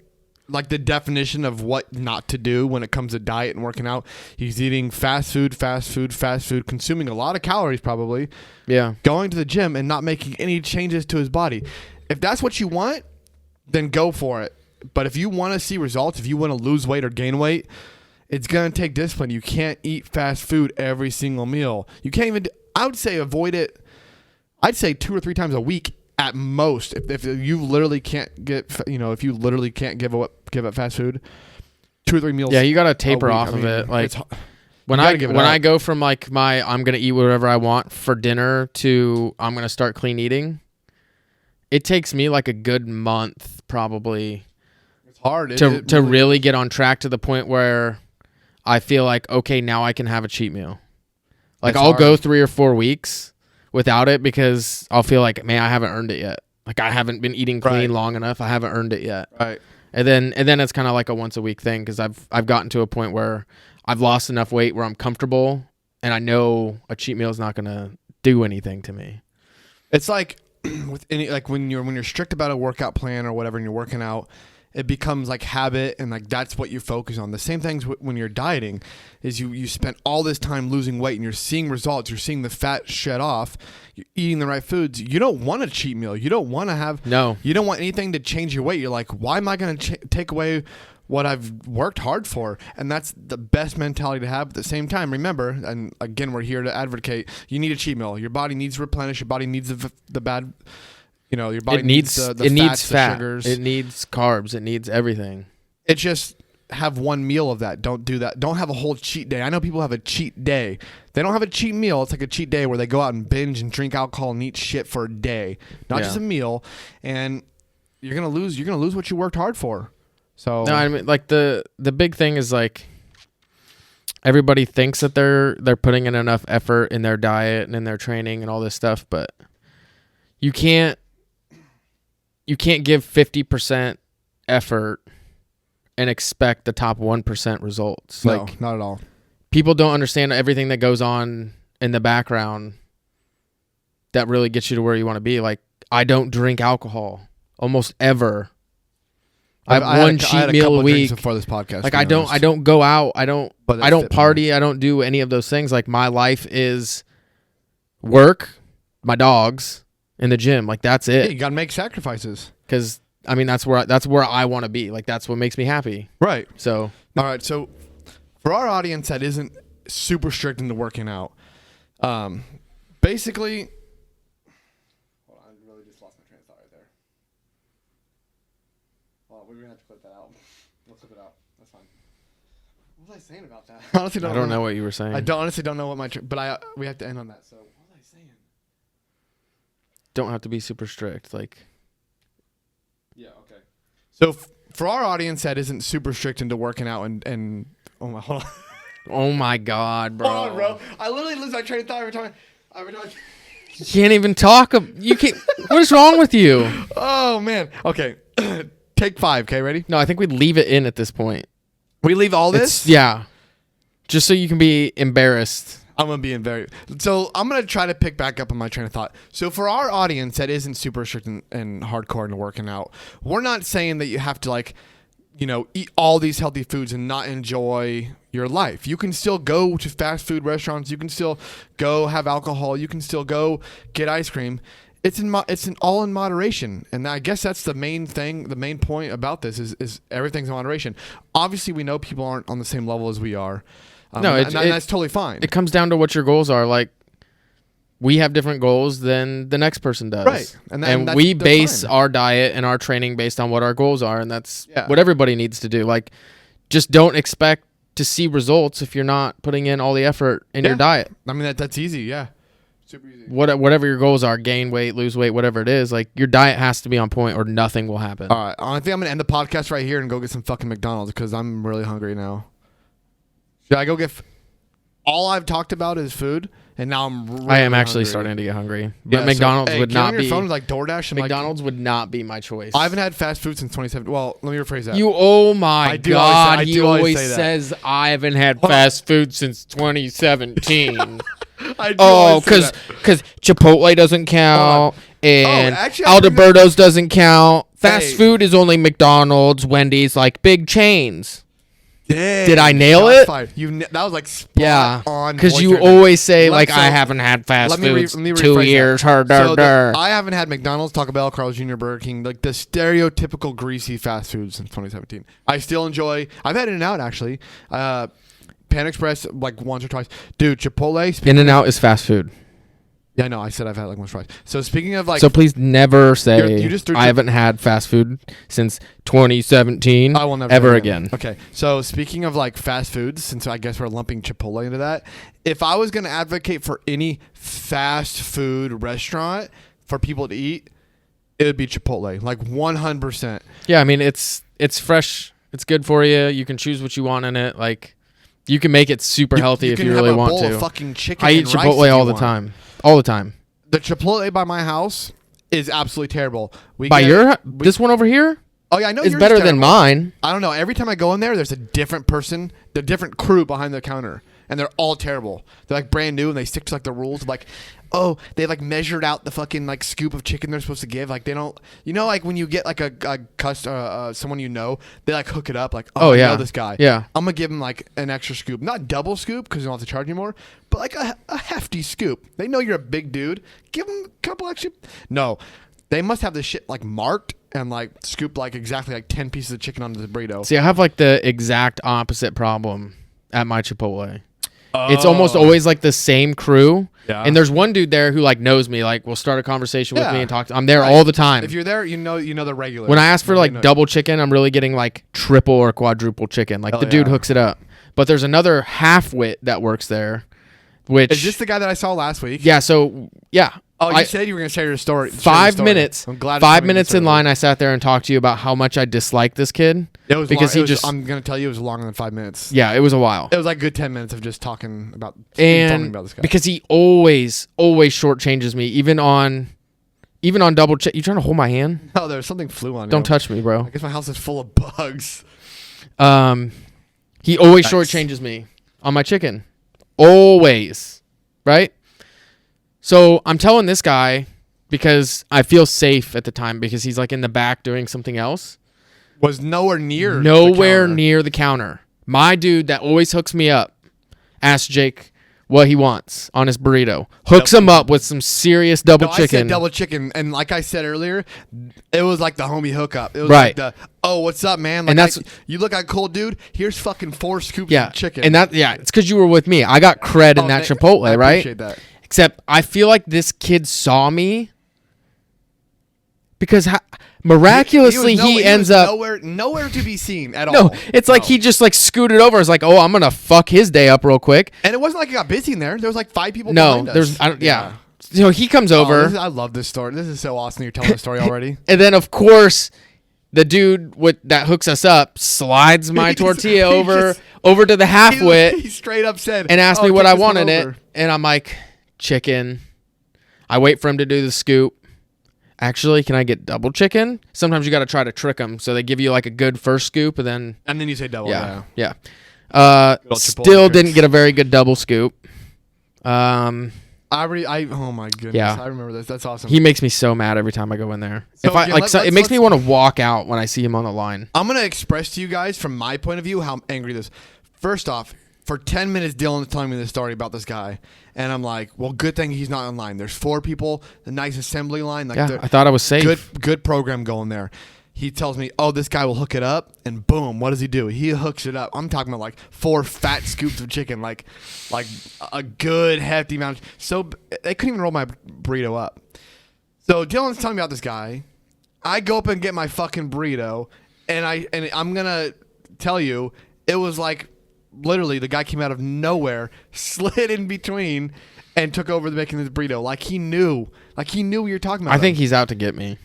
like the definition of what not to do when it comes to diet and working out. He's eating fast food, consuming a lot of calories probably, Yeah. going to the gym and not making any changes to his body. If that's what you want, then go for it. But if you want to see results, if you want to lose weight or gain weight, it's going to take discipline. You can't eat fast food every single meal. You can't even, I would say avoid it. I'd say 2 or 3 times a week at most. If you literally can't if you literally can't give up fast food, 2 or 3 meals. Yeah, you got to a taper week. off I of mean, it. Like it's- when you gotta I give it when up. I go from like my I'm gonna eat whatever I want for dinner to I'm gonna start clean eating, it takes me like a good month probably it's hard to really get on track to the point where I feel like okay, now I can have a cheat meal. Like It's I'll go hard. 3 or 4 weeks without it because I'll feel like man, I haven't earned it yet. Like I haven't been eating clean Right. long enough. I haven't earned it yet. Right. And then it's kind of like a once a week thing because I've gotten to a point where I've lost enough weight where I'm comfortable and I know a cheat meal is not gonna do anything to me. It's like with any like when you're strict about a workout plan or whatever and you're working out, it becomes like habit and like that's what you focus on. The same things when you're dieting is you spent all this time losing weight and you're seeing results. You're seeing the fat shed off. You're eating the right foods. You don't want a cheat meal. You don't want to have No. You don't want anything to change your weight. You're like, why am I going to take away what I've worked hard for? And that's the best mentality to have. At the same time, remember, and again, we're here to advocate. You need a cheat meal. Your body needs to replenish. Your body needs the bad. Your body It needs the it needs fats, the fat. sugars. It needs carbs. It needs everything. It just have one meal of that. Don't do that. Don't have a whole cheat day. I know people have a cheat day. They don't have a cheat meal. It's like a cheat day where they go out and binge and drink alcohol and eat shit for a day, not Yeah. just a meal. And you're gonna lose. You're gonna lose what you worked hard for. So No, I mean like the big thing is like everybody thinks that they're putting in enough effort in their diet and in their training and all this stuff, but you can't give 50% effort and expect the top 1% results. no, Like not at all. people don't understand everything that goes on in the background that really gets you to where you want to be. Like I don't drink alcohol almost ever. I have one cheat meal couple a of drinks week. before this podcast. Like to be I honest. don't go out. I don't But that's I don't it, man. party. I don't do any of those things. Like my life is work, my dogs, in the gym. Like that's Yeah, it. you gotta make sacrifices. Because I mean, that's where I want to be. Like that's what makes me happy. Right. So All right. So for our audience that isn't super strict into working out, basically. Hold on, I really just lost my train of thought right there. Well, we're gonna have to clip that out. We'll clip it out. That's fine. What was I saying about that? Honestly, I don't know what you were saying. Honestly don't know what but we have to end on that. So what was I saying? Don't have to be super strict. Like Yeah. Okay. So for our audience that isn't super strict into working out and oh my hold on. oh my god, bro. Hold on, bro. I literally lose my train of thought every time. You can't even talk. You can't. What is wrong with you? Oh man. Okay. Take 5. Okay, ready? No, I think we'd leave it in at this point. We leave all this. Yeah. Just so you can be embarrassed. I'm gonna be in very. So I'm gonna try to pick back up on my train of thought. So for our audience that isn't super strict and hardcore into working out, we're not saying that you have to like, eat all these healthy foods and not enjoy your life. You can still go to fast food restaurants. You can still go have alcohol. You can still go get ice cream. It's all in moderation, and I guess that's the main thing. The main point about this is everything's in moderation. Obviously, we know people aren't on the same level as we are. And that's totally fine. It comes down to what your goals are. Like, we have different goals than the next person does. Right. And we base our diet and our training based on what our goals are. And that's what everybody needs to do. Like, just don't expect to see results if you're not putting in all the effort in your diet. I mean, that's easy. Yeah. Super easy. Whatever your goals are, gain weight, lose weight, whatever it is, like, your diet has to be on point or nothing will happen. All right. I think I'm going to end the podcast right here and go get some fucking McDonald's because I'm really hungry now. Should I go get... All I've talked about is food, and now I'm really I am actually hungry. starting to get hungry. But McDonald's would not be... Get on your phone like DoorDash. And McDonald's would not be my choice. I haven't had fast food since 2017. Well, let me rephrase that. Oh my God. He always say that. says, I haven't had fast food since 2017. Because Chipotle doesn't count, and actually, Alberto's doesn't count. Fast Hey. food is only McDonald's, Wendy's, like big chains. Dang, Did I nail shots it? fired. That was like spot Yeah, on. because you voice right always say Let- like so, I haven't had fast let me food let me 2 rephrase years. that. I haven't had McDonald's, Taco Bell, Carl's Jr., Burger King, like the stereotypical greasy fast food since 2017. I still enjoy. I've had In-N-Out actually. Pan Express like once or twice. Dude, Chipotle. In-N-Out is fast food. Yeah, no, I said I've had like once or twice. So speaking of like, So please never say You just threw I haven't had fast food since 2017. I will never ever say again. Okay, so speaking of like fast foods, since I guess we're lumping Chipotle into that, if I was going to advocate for any fast food restaurant for people to eat, it would be Chipotle, like 100%. Yeah, I mean it's fresh. It's good for you. You can choose what you want in it. Like you can make it super healthy if you really want bowl to. Of fucking chicken I eat and rice Chipotle if all you the want. time. All the time. The Chipotle by my house is absolutely terrible. This one over here Oh yeah, I know is yours better is than terrible. mine. I don't know. Every time I go in there, there's a different person, the different crew behind the counter, and they're all terrible. They're like brand new, and they stick to like the rules of like, oh, they like measured out the fucking like scoop of chicken they're supposed to give. Like they don't, like when you get like someone they like hook it up. Like, Oh, I yeah. know this guy. Yeah. I'm gonna give him like an extra scoop, not double scoop because you don't have to charge anymore, but like a hefty scoop. They know you're a big dude. Give them a couple extra. No, they must have this shit like marked and like scoop like exactly like 10 pieces of chicken onto the burrito. See, I have like the exact opposite problem at my Chipotle. It's almost always like the same crew. Yeah. And there's one dude there who like knows me, like will start a conversation with Yeah. me and talk. I'm there Right. all the time. If you're there, you know the regular. When I ask for like know. double chicken, I'm really getting like triple or quadruple chicken. Like Hell the dude yeah. hooks it up. But there's another half-wit that works there, which Is this the guy that I saw last week? yeah. So yeah. Oh, you I- said you were gonna share your story. 5 minutes. I'm glad. 5 minutes in line, I sat there and talked to you about how much I dislike this kid. It was because long, he just I'm gonna tell you, it was longer than 5 minutes. yeah, it was a while. It was like a good 10 minutes of just talking about informing And about this guy. because he always shortchanges me, even on double check. You trying to hold my hand? Oh, there's something flew on. Don't touch me, bro. I guess my house is full of bugs. He always Nice. shortchanges me on my chicken, always, right? So I'm telling this guy because I feel safe at the time because he's like in the back doing something else. Was nowhere near. Nowhere the counter. near the counter. My dude that always hooks me up asked Jake, what he wants on his burrito. Hooks him up with some serious double No, I chicken. said double chicken, and like I said earlier, it was like the homie hookup. It was Right. like oh, what's up, man? Like, And that's- you look like a cool dude. Here's fucking 4 scoops Yeah, of chicken. and it's because you were with me. I got cred in that Chipotle, I right? appreciate that. Except I feel like this kid saw me because miraculously he ends up. nowhere to be seen at all. No, it's like he just like scooted over. It's like, oh, I'm gonna fuck his day up real quick. and it wasn't like it got busy in there. There was like 5 people. No, behind us. there's I don't. Yeah. So he comes Oh, over, I love this story. This is so awesome. You're telling the story already. and then of course, the dude that hooks us up slides my tortilla over to the half-wit He straight up said and asked me "Oh, what take I this one wanted it, over." and I'm like, chicken. I wait for him to do the scoop. Actually, can I get double chicken? Sometimes you got to try to trick them, so they give you like a good first scoop, and then And then you say double. yeah. Good old Chipotle Still didn't tricks. get a very good double scoop. Oh my goodness. Yeah. I remember this. That's awesome. He makes me so mad every time I go in there. So, If I yeah, like, let's- it makes me want to walk out when I see him on the line. I'm gonna express to you guys from my point of view how angry this. First off, for 10 minutes, Dylan's telling me this story about this guy, and I'm like, well, good thing he's not online. There's 4 people, the nice assembly line. Like, Yeah, I thought I was safe. good program going there. He tells me, oh, this guy will hook it up, and boom, what does he do? He hooks it up. I'm talking about like 4 fat scoops of chicken, like a good hefty amount. So they couldn't even roll my burrito up. So Dylan's telling me about this guy. I go up and get my fucking burrito, and I'm gonna tell you, it was like literally the guy came out of nowhere, slid in between, and took over the making this burrito. Like he knew what you're talking about. I think he's out to get me.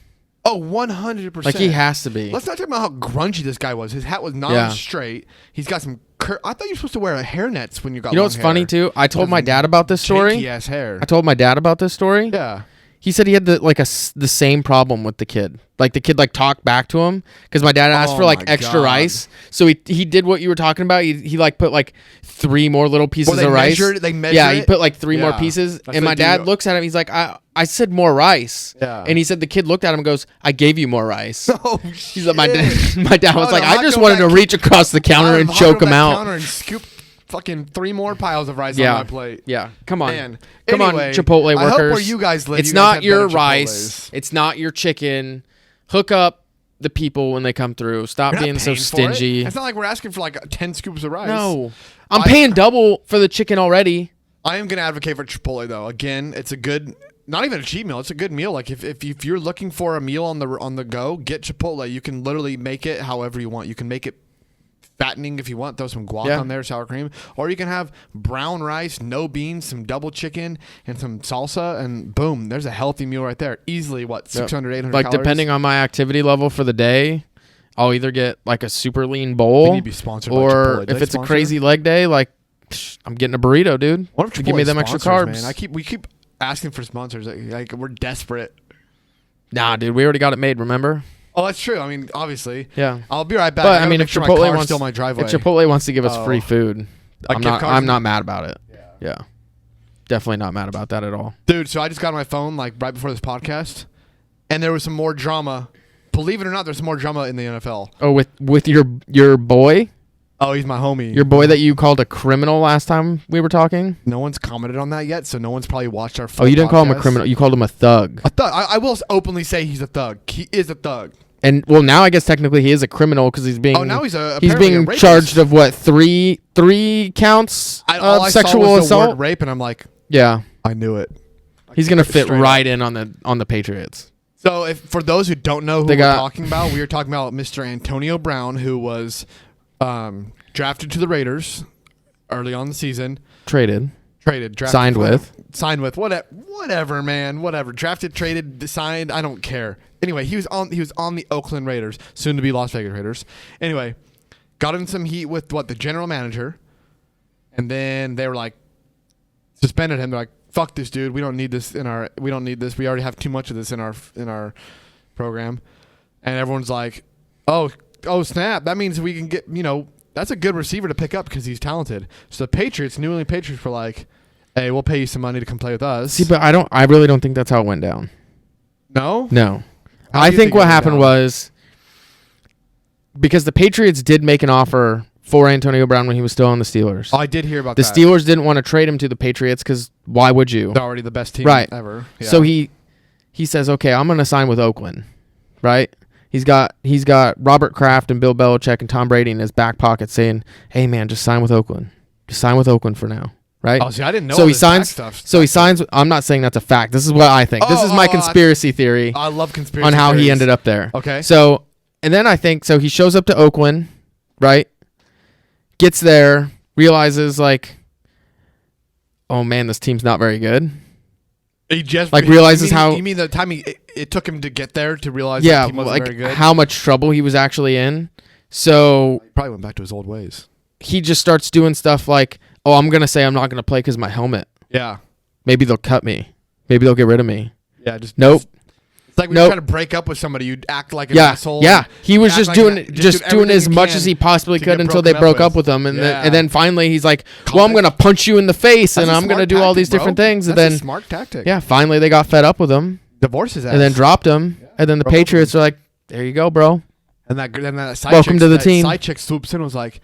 Oh, 100%. Like he has to be. Let's not talk about how grungy this guy was. His hat was not Yeah. on straight. He's got some. I thought you were supposed to wear a hairnets when you got. You know long what's funny hair. too? I told my dad about this story. Ass hair. I told my dad about this story. Yeah. He said he had the same problem with the kid. Like the kid like talked back to him because my dad asked Oh for like my extra God. rice. So he did what you were talking about. He like put like 3 more little pieces Well, of rice. they measure Yeah, he it? put like 3 more Yeah. pieces. That's And what my they dad do. looks at him. He's like, I said more rice. Yeah. And he said the kid looked at him and goes, I gave you more rice. Oh, He's like, my dad was Oh, like, no, I I'd just go wanted to back- reach across the counter and I'd choke go him back out. counter and scoop fucking 3 more piles of rice Yeah. on my plate. Yeah, come on, Man. come Anyway, on, Chipotle I workers. hope where you guys live, it's you guys not have your better rice. Chipotles. It's not your chicken. Hook up the people when they come through. Stop We're not being so paying for it. stingy. It's not like we're asking for like 10 scoops of rice. No, I'm paying double for the chicken already. I am going to advocate for Chipotle though. Again, it's a good, not even a cheap meal. It's a good meal. Like if you're looking for a meal on the go, get Chipotle. You can literally make it however you want. You can make it fattening if you want. Throw some guac Yeah. on there, sour cream, or you can have brown rice, no beans, some double chicken, and some salsa, and boom, there's a healthy meal right there. Easily, what 600, 800 Like calories? depending on my activity level for the day, I'll either get like a super lean We bowl, need to be sponsored by or Chipotle. Do if they it's a sponsor? crazy leg day, like I'm getting a burrito, dude. What if Give me Chipotle them extra sponsors, carbs. Man? We keep asking for sponsors. Like we're desperate. Nah, dude, we already got it made. Remember? Oh, that's true. I mean, obviously. Yeah. I'll be right back. But gotta I mean, make if sure my Chipotle car's wants still in my driveway. if Chipotle wants to give us free Oh. food, Like gift cards? I'm not mad about it. Yeah. Definitely not mad about that at all. Dude, so I just got on my phone like right before this podcast, and there was some more drama. Believe it or not, there's some more drama in the NFL. Oh, with your boy, Oh, he's my homie. your boy that you called a criminal last time we were talking. No one's commented on that yet, so no one's probably watched our. Oh, full you didn't call him a podcast. criminal. You called him a thug. A thug. I will openly say he's a thug. He is a thug. And well, now I guess technically he is a criminal because he's being. Oh, now he's he's apparently being a rapist. charged of what three counts All of I saw sexual was the assault. word rape, and I'm like, Yeah, I knew it. he's gonna fit Straight right in on the Patriots. So, if for those who don't know who They we're got- talking about, we are talking about Mr. Antonio Brown, who was drafted to the Raiders early on in the season. Traded, Drafted, signed with. Whatever, man, whatever. Drafted, traded, signed. I don't care. Anyway, he was on the Oakland Raiders, soon to be Las Vegas Raiders. Anyway, got in some heat with the general manager, and then they were like suspended him. They're like, "Fuck this dude. We don't need this. We don't need this. We already have too much of this in our program." And everyone's like, "Oh snap! That means we can get that's a good receiver to pick up because he's talented." So the Patriots, New England Patriots, were like, "Hey, we'll pay you some money to come play with us." See, but I really don't think that's how it went down. No. No, How do I you think it what went happened down? was because the Patriots did make an offer for Antonio Brown when he was still on the Steelers. Oh, I did hear about The that. Steelers didn't want to trade him to the Patriots because why would you? They're already the best team Right. ever. Yeah. So he says, okay, I'm going to sign with Oakland, right? He's got Robert Kraft and Bill Belichick and Tom Brady in his back pocket saying, hey, man, just sign with Oakland. Just sign with Oakland for now, right? Oh, see, I didn't know So all he this back signs. stuff. So he signs. I'm not saying that's a fact. This is what I think. This is my conspiracy theory I love conspiracy on how he theories. ended up there. Okay. So, and then I think so. He shows up to Oakland, right? Gets there, realizes like, oh man, this team's not very good. He just Like, realizes you mean, how- You mean the time it took him to get there to realize Yeah, the team wasn't like very good? how much trouble he was actually in. So He probably went back to his old ways. he just starts doing stuff like, oh, I'm gonna say I'm not gonna play because my helmet. Yeah. Maybe they'll cut me. Maybe they'll get rid of me. Yeah. Just Nope. It's like when Nope. you're trying to break up with somebody, you'd act like an Yeah, asshole. yeah. He was act just like doing an- just do doing everything as he much can as he possibly to could get until they broken broke up with him, and Yeah. then finally he's like, Call well, I'm it- gonna punch you in the face, and That's a I'm gonna smart do all tactic, these bro. different things, and That's a then smart tactic. yeah, finally they got fed up with him, Divorce his ass. and then dropped him, and then the Broke up with Patriots are like, there you go, bro. And that side Welcome chick, to the that team. Side chick swoops in and was like,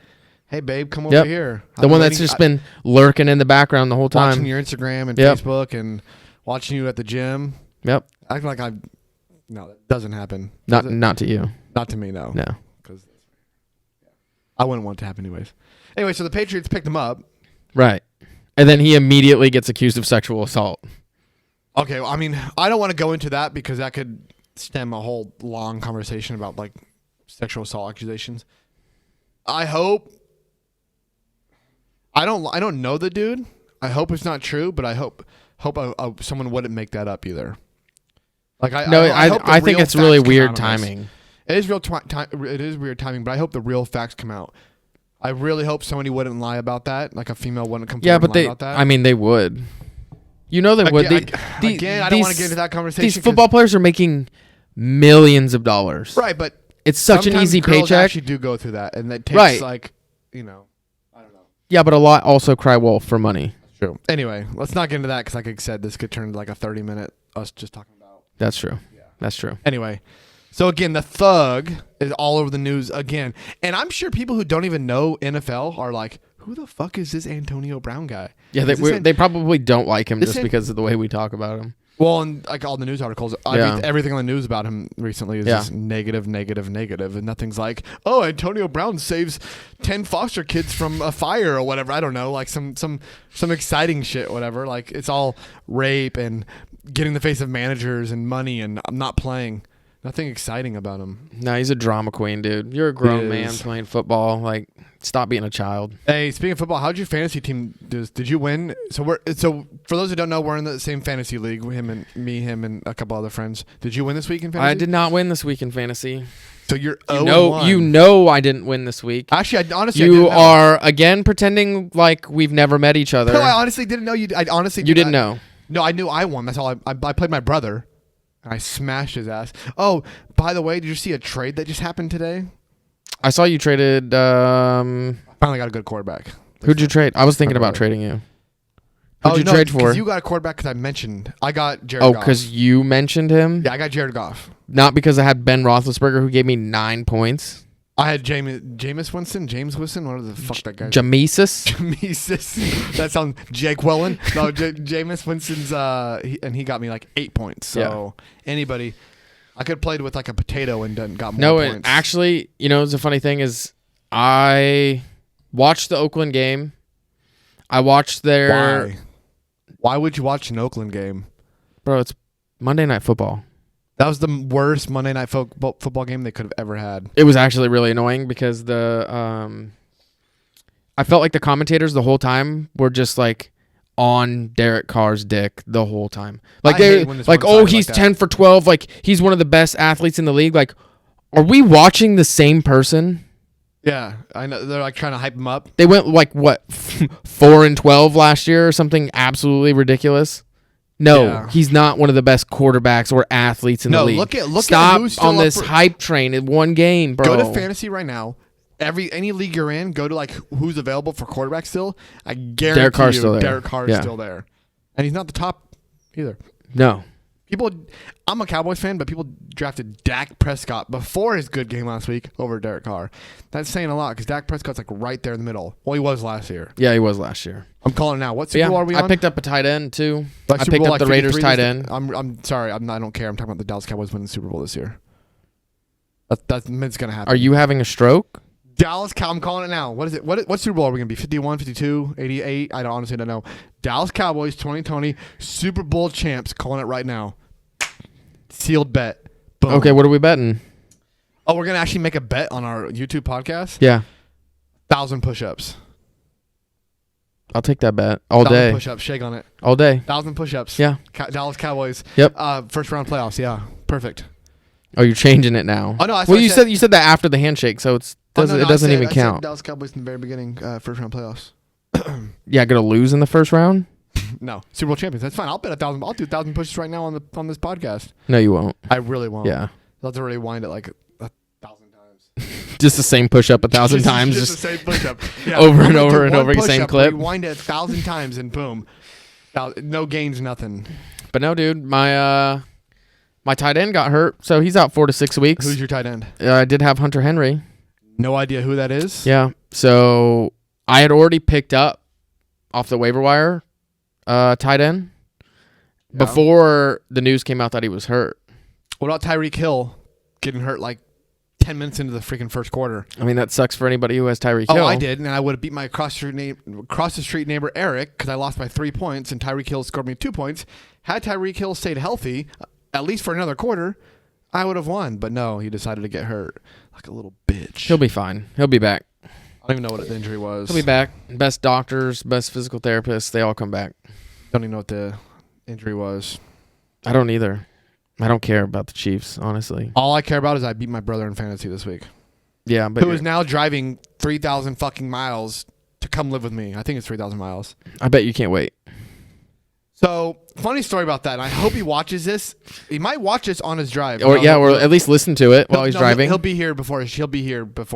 "Hey, babe, come over Yep. here." The one that's just been lurking in the background the whole watching time. your Instagram and Yep. Facebook and watching you at the gym. Yep, Acting like no, that doesn't happen. not Does it? not to you. Not to me, no. No. Because I wouldn't want it to happen anyways. Anyway, so the Patriots picked him up. Right. And then he immediately gets accused of sexual assault. Okay, well, I mean, I don't want to go into that because that could stem a whole long conversation about like sexual assault accusations. I hope. I don't know the dude. I hope it's not true, but I hope someone wouldn't make that up either. Like I hope the I think real it's really facts come weird out on this. timing. It is it is weird timing, but I hope the real facts come out. I really hope somebody wouldn't lie about that, like a female wouldn't come Yeah, forward but and lie they about that. I mean they would. You know they would. Again, I don't want to get into that conversation. These football players are making millions of dollars. right, but It's such an sometimes easy girls paycheck. actually do go through that, and that takes Right. like, I don't know. Yeah, but a lot also cry wolf for money. True. Anyway, let's not get into that because, like I said, this could turn into like a 30-minute us just talking about. That's true. That's true. Anyway, so again, the thug is all over the news again, and I'm sure people who don't even know NFL are like, "Who the fuck is this Antonio Brown guy?" Yeah, Is this they probably don't like him This just ain't- because of the way we talk about him. Well, and like all the news articles, Yeah. everything on the news about him recently is Yeah. just negative, and nothing's like, "Oh, Antonio Brown saves 10 foster kids from a fire" or whatever. I don't know, like some exciting shit, whatever. Like it's all rape and getting in the face of managers and money, and I'm not playing. Nothing exciting about him. No, he's a drama queen, dude. You're a grown He man is. playing football. Like, stop being a child. Hey, speaking of football, how'd your fantasy team do? Did you win? So for those who don't know, we're in the same fantasy league. Him and a couple other friends. Did you win this week in fantasy? I did not win this week in fantasy. So you're You know I didn't win this week. Actually, honestly, I You didn't know. are again pretending like we've never met each other. No, I honestly didn't know you. I honestly You didn't know. No, I knew I won. That's all. I played my brother, and I smashed his ass. Oh, by the way, did you see a trade that just happened today? I saw you traded. I finally got a good quarterback. Who'd you trade? I was thinking about brother. trading you. Who'd you no, trade for? 'cause you got a quarterback because I got Jared Oh, Goff. because you mentioned him, Yeah, I got Jared Goff. not because I had Ben Roethlisberger who gave me 9 points. I had Jameis Winston, whatever the fuck that guy. Jamesis. Jameis. That sounds Jake Wellen. No, Jameis Winston's. And he got me like 8 points. So anybody, I could have played with like a potato and got more No, points. and actually, you know, the funny thing is, I watched the Oakland game. I watched their Why? Why would you watch an Oakland game? bro. It's Monday Night Football. That was the worst Monday night football game they could have ever had. It was actually really annoying because I felt like the commentators the whole time were just like on Derek Carr's dick the whole time. Like I they hate when it's like, oh, one-sided he's like that. 10 for 12. Like he's one of the best athletes in the league. Like, are we watching the same person? Yeah, I know they're like trying to hype him up. They went like what 4 and 12 last year or something absolutely ridiculous. No, Yeah. he's not one of the best quarterbacks or athletes in the No, league. look at Stop who's still on up this for- hype train in one game, bro. Go to fantasy right now. Any league you're in, go to like who's available for quarterback still. I guarantee Derek Carr's you, still there. Derek Carr's Yeah. still there, and he's not the top either. No, I'm a Cowboys fan, but people drafted Dak Prescott before his good game last week over Derek Carr. That's saying a lot because Dak Prescott's like right there in the middle. Well, he was last year. Yeah, he was last year. I'm calling it now. What Super Bowl are we on? I picked up a tight end too. Like I Super picked Bowl, up the like Raiders 53 tight is end. I'm sorry. I don't care. I'm talking about the Dallas Cowboys winning the Super Bowl this year. That's going to happen. Are you having a stroke? I'm calling it now. What is it? What Super Bowl are we going to be? 51, 52, 88? I honestly don't know. Dallas Cowboys 2020 Super Bowl champs. Calling it right now. Sealed bet. Boom. Okay, what are we betting? Oh, we're going to actually make a bet on our YouTube podcast? Yeah. 1,000 push-ups. I'll take that bet all 1,000 day. push-ups. Shake on it. All day. 1,000 push-ups. Yeah. Dallas Cowboys. Yep. First round playoffs. Yeah. Perfect. Oh, you're changing it now. Oh, no. That's Well, what I you said that after the handshake, so it doesn't even I count. said Dallas Cowboys in the very beginning, first round playoffs. Yeah, gonna lose in the first round? No, Super Bowl champions. That's fine. I'll bet 1,000. I'll do 1,000 pushes right now on this podcast. No, you won't. I really won't. Yeah. I'll have to really wind it like 1,000 times. Just the same push up 1,000 times. Just the same push up. Yeah, over I'm and gonna over do and one over, same push-up, clip. Rewind it 1,000 times and boom. No gains, nothing. But no, dude, my tight end got hurt, so he's out 4 to 6 weeks. Who's your tight end? I did have Hunter Henry. No idea who that is. Yeah. So I had already picked up off the waiver wire tight end before the news came out that he was hurt. What about Tyreek Hill getting hurt like 10 minutes into the freaking first quarter? I mean, that sucks for anybody who has Tyreek Hill. Oh, I did, and I would have beat my across the street neighbor Eric because I lost by 3 points, and Tyreek Hill scored me 2 points. Had Tyreek Hill stayed healthy, at least for another quarter, I would have won. But no, he decided to get hurt like a little bitch. He'll be fine. He'll be back. I don't even know what the injury was. He'll be back. Best doctors, best physical therapists, they all come back. Don't even know what the injury was. I don't either. I don't care about the Chiefs, honestly. All I care about is I beat my brother in fantasy this week. Yeah, but who is now driving 3,000 fucking miles to come live with me. I think it's 3,000 miles. I bet you can't wait. So, funny story about that. And I hope he watches this. He might watch this on his drive. Or at least listen to it while he's driving. He'll be here before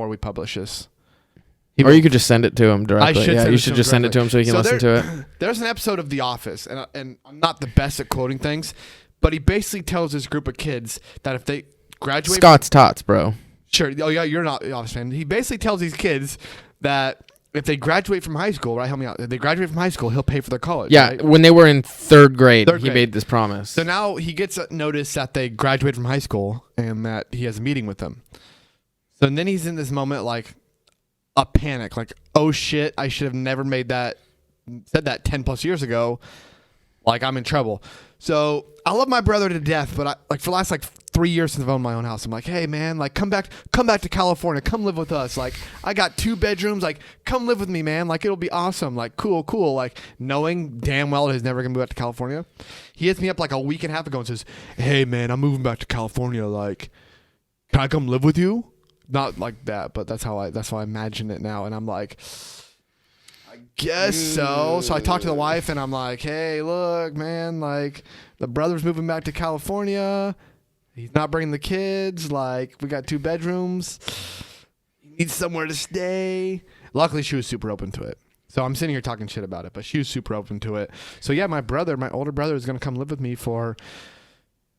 we publish this. Or you could just send it to him directly. You should just send it to him so he can listen to it. There's an episode of The Office, and I'm not the best at quoting things, but he basically tells this group of kids that if they graduate... Scott's Tots, bro. Sure. Oh, yeah, you're not The Office fan. He basically tells these kids that if they graduate from high school, right? Help me out. If they graduate from high school, he'll pay for their college. Yeah, right? when they were in third grade, he made this promise. So now he gets a notice that they graduate from high school and that he has a meeting with them. So then he's in this moment like a panic, like, oh shit, I should have never said that 10 plus years ago. Like, I'm in trouble. So I love my brother to death, but for the last 3 years since I've owned my own house, I'm like, hey man, like come back to California, come live with us. Like, I got 2 bedrooms, like come live with me, man. Like, it'll be awesome. Like, cool. Like, knowing damn well that he's never gonna move back to California. He hits me up like a week and a half ago and says, hey man, I'm moving back to California. Like, can I come live with you? Not like that, but that's how I imagine it now. And I'm like, I guess so. So I talked to the wife and I'm like, hey, look, man, like the brother's moving back to California. He's not bringing the kids. Like, we got 2 bedrooms. He needs somewhere to stay. Luckily, she was super open to it. So I'm sitting here talking shit about it, but she was super open to it. So yeah, my older brother is going to come live with me for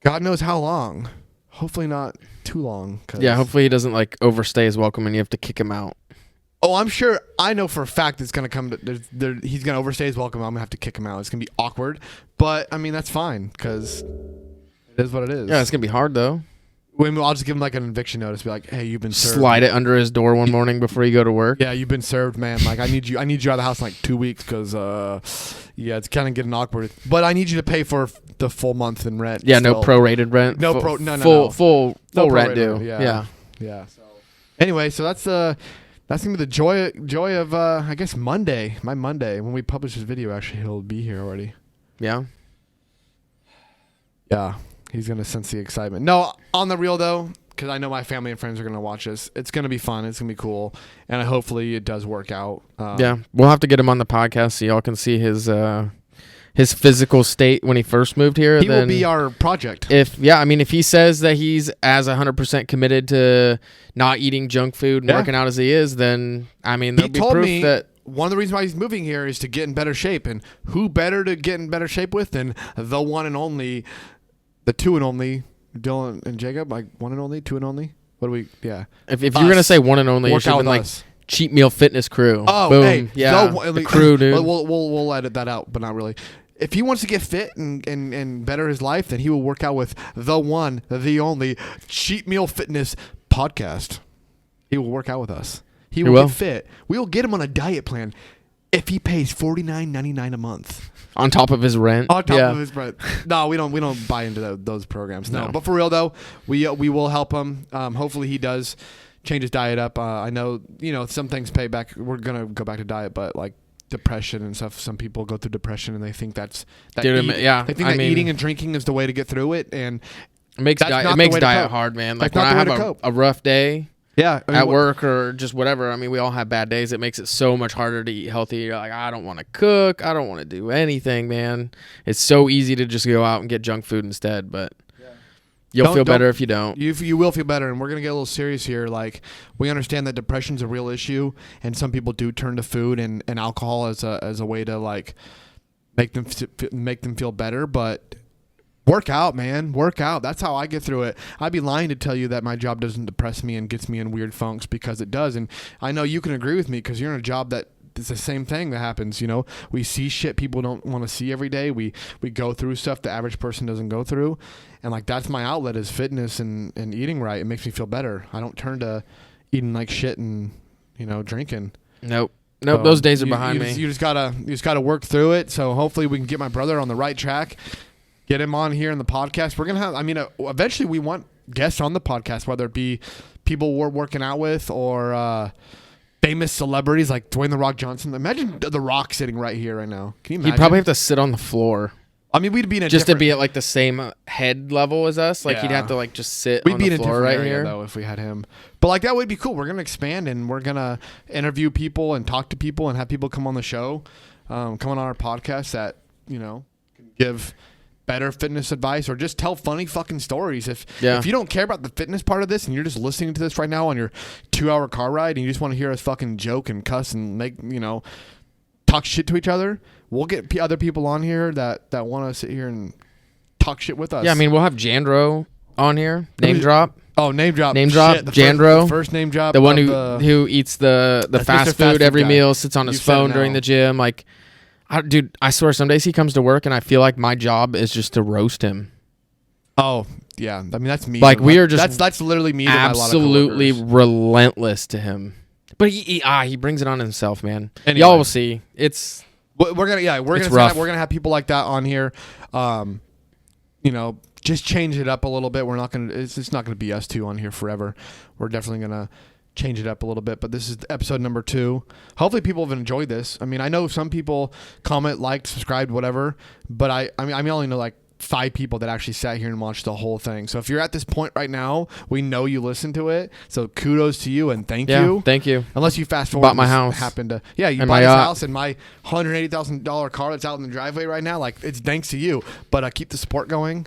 God knows how long. Hopefully not too long. Yeah, hopefully he doesn't overstay his welcome and you have to kick him out. Oh, I'm sure. I know for a fact it's going to come. He's going to overstay his welcome. I'm going to have to kick him out. It's going to be awkward. But, I mean, that's fine because it is what it is. Yeah, it's going to be hard, though. I'll just give him an eviction notice. Be like, hey, you've been served. Slide it under his door one morning before you go to work. Yeah, you've been served, man. Like, I need you out of the house in 2 weeks because, it's kind of getting awkward. But I need you to pay for the full month in rent. Yeah, still. No prorated rent. No, full rent due. Yeah. So, anyway, so that's gonna be the joy of I guess Monday. My Monday when we publish this video. Actually, he'll be here already. Yeah. Yeah. He's going to sense the excitement. No, on the real, though, because I know my family and friends are going to watch this. It's going to be fun. It's going to be cool. And hopefully it does work out. Yeah. We'll have to get him on the podcast so y'all can see his physical state when he first moved here. He will be our project. If he says that he's as 100% committed to not eating junk food and working out as he is, then, there'll be proof that... One of the reasons why he's moving here is to get in better shape. And who better to get in better shape with than the one and only... The two and only Dylan and Jacob, like one and only, two and only. What do we? Yeah. If you're gonna say one and only, it should have been like Cheat Meal Fitness Crew. Oh, boom, hey, yeah, the crew, dude. We'll edit that out, but not really. If he wants to get fit and better his life, then he will work out with the one, the only Cheat Meal Fitness podcast. He will work out with us. He will get fit. We will get him on a diet plan if he pays $49.99 a month. On top of his rent. On top of his rent. No, we don't buy into those programs. No. But for real though, we will help him. Hopefully he does change his diet up. I know, some things pay back. We're gonna go back to diet, but like depression and stuff. Some people go through depression and they think they think eating and drinking is the way to get through it, and it makes diet hard, man. Like when I have a rough day. Yeah, at work or just whatever. I mean, we all have bad days. It makes it so much harder to eat healthy. You're like, I don't want to cook. I don't want to do anything, man. It's so easy to just go out and get junk food instead, but you'll feel better if you don't. You will feel better, and we're going to get a little serious here. Like, we understand that depression's a real issue, and some people do turn to food and alcohol as a way to, like, make them feel better, but work out, man. Work out. That's how I get through it. I'd be lying to tell you that my job doesn't depress me and gets me in weird funks, because it does. And I know you can agree with me because you're in a job that it's the same thing that happens. We see shit people don't want to see every day. We go through stuff the average person doesn't go through. And like, that's my outlet, is fitness and eating right. It makes me feel better. I don't turn to eating like shit and, drinking. Nope. So those days are behind me. You just gotta work through it. So hopefully we can get my brother on the right track. Get him on here in the podcast. We're going to have, eventually we want guests on the podcast, whether it be people we're working out with or famous celebrities like Dwayne The Rock Johnson. Imagine The Rock sitting right here right now. Can you imagine? He'd probably have to sit on the floor. We'd be in to be at like the same head level as us. Like he'd have to like just sit on the floor right here. Though, if we had him. But like that would be cool. We're going to expand and we're going to interview people and talk to people and have people come on the show, come on our podcast that, can give better fitness advice or just tell funny fucking stories. If you don't care about the fitness part of this and you're just listening to this right now on your 2-hour car ride and you just want to hear us fucking joke and cuss and make, talk shit to each other, we'll get other people on here that want to sit here and talk shit with us. Yeah, we'll have Jandro on here. Name drop. Oh, name drop. Jandro. The first name drop. The one who eats the fast food every meal, sits on his phone during the gym. Like, dude, I swear some days he comes to work and I feel like my job is just to roast him. Oh, yeah. That's me. Like, we are just that's literally me. Absolutely relentless to him. But he brings it on himself, man. Anyway. Y'all will see. We're gonna have people like that on here. Just change it up a little bit. It's not gonna be us two on here forever. We're definitely gonna change it up a little bit, but this is episode number 2. Hopefully people have enjoyed this. I know some people comment, like, subscribe, whatever, but I only know like 5 people that actually sat here and watched the whole thing. So if you're at this point right now, we know you listened to it. So kudos to you and thank you. Thank you. Unless you fast forward. Bought my house. You bought his house and my $180,000 car that's out in the driveway right now. Like, it's thanks to you. But keep the support going.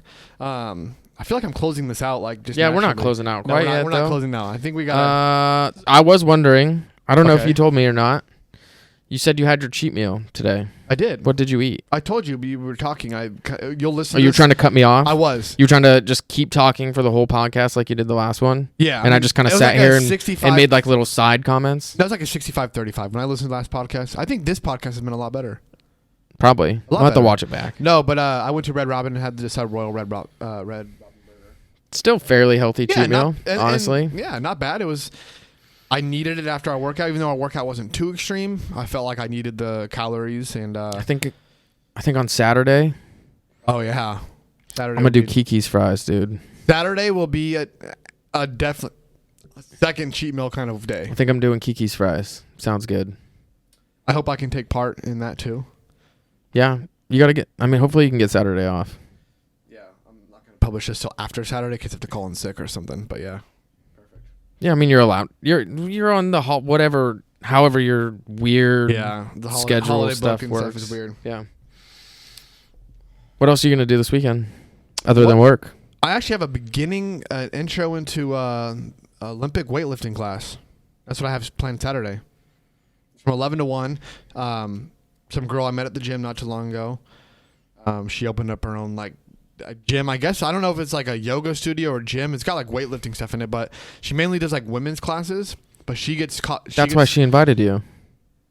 I feel like I'm closing this out. We're not closing out quite yet. We're not closing out. I think we got. I was wondering. I don't know if you told me or not. You said you had your cheat meal today. I did. What did you eat? I told you. We were talking. You'll listen. Oh, you were trying to cut me off? I was. You were trying to just keep talking for the whole podcast like you did the last one? Yeah. And I just kind of sat here and made like little side comments? That was like a 65-35. When I listened to the last podcast, I think this podcast has been a lot better. Probably. I'll have to watch it back. No, but I went to Red Robin and had this Royal Red Robin burger. Still fairly healthy cheat meal, honestly. And not bad. I needed it after our workout, even though our workout wasn't too extreme. I felt like I needed the calories, and I think on Saturday. Oh yeah, Saturday. I'm gonna do Kiki's fries, dude. Saturday will be a definite second cheat meal kind of day. I think I'm doing Kiki's fries. Sounds good. I hope I can take part in that too. Yeah, you gotta get. Hopefully you can get Saturday off. Publish this till after Saturday because I have to call in sick or something. But yeah, perfect. Yeah, you're allowed. You're on the however your weird the schedule stuff works. Stuff is weird. Yeah. What else are you gonna do this weekend other than work? I actually have a beginning intro into Olympic weightlifting class. That's what I have planned Saturday. From 11 to 1. Some girl I met at the gym not too long ago. She opened up her own a gym. I guess I don't know if it's like a yoga studio or gym. It's got like weightlifting stuff in it, but she mainly does like women's classes. But she gets caught. That's why she invited you.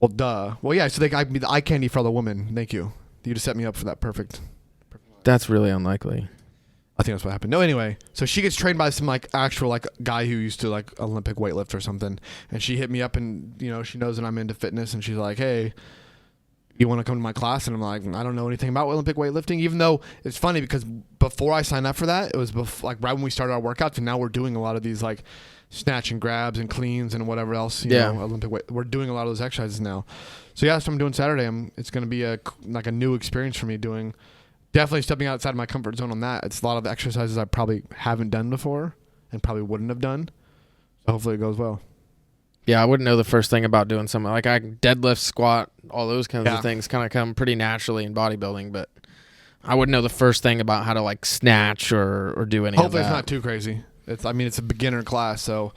Well, duh. Well, yeah. So I can be the eye candy for all the women. Thank you. You just set me up for that perfect. That's really unlikely. I think that's what happened. No, anyway. So she gets trained by some like actual like guy who used to like Olympic weightlift or something. And she hit me up and she knows that I'm into fitness and she's like, hey, you want to come to my class? And I'm like, I don't know anything about Olympic weightlifting. Even though it's funny because before I signed up for that, it was like right when we started our workouts, and now we're doing a lot of these like snatch and grabs and cleans and whatever else. You know, Olympic weight. We're doing a lot of those exercises now. So yeah, that's what I'm doing Saturday. It's going to be a new experience for me doing. Definitely stepping outside of my comfort zone on that. It's a lot of exercises I probably haven't done before and probably wouldn't have done. So hopefully it goes well. Yeah, I wouldn't know the first thing about doing something like I deadlift, squat, all those kinds of things kind of come pretty naturally in bodybuilding, but I wouldn't know the first thing about how to like snatch or do any of that. Hopefully it's not too crazy. It's a beginner class, so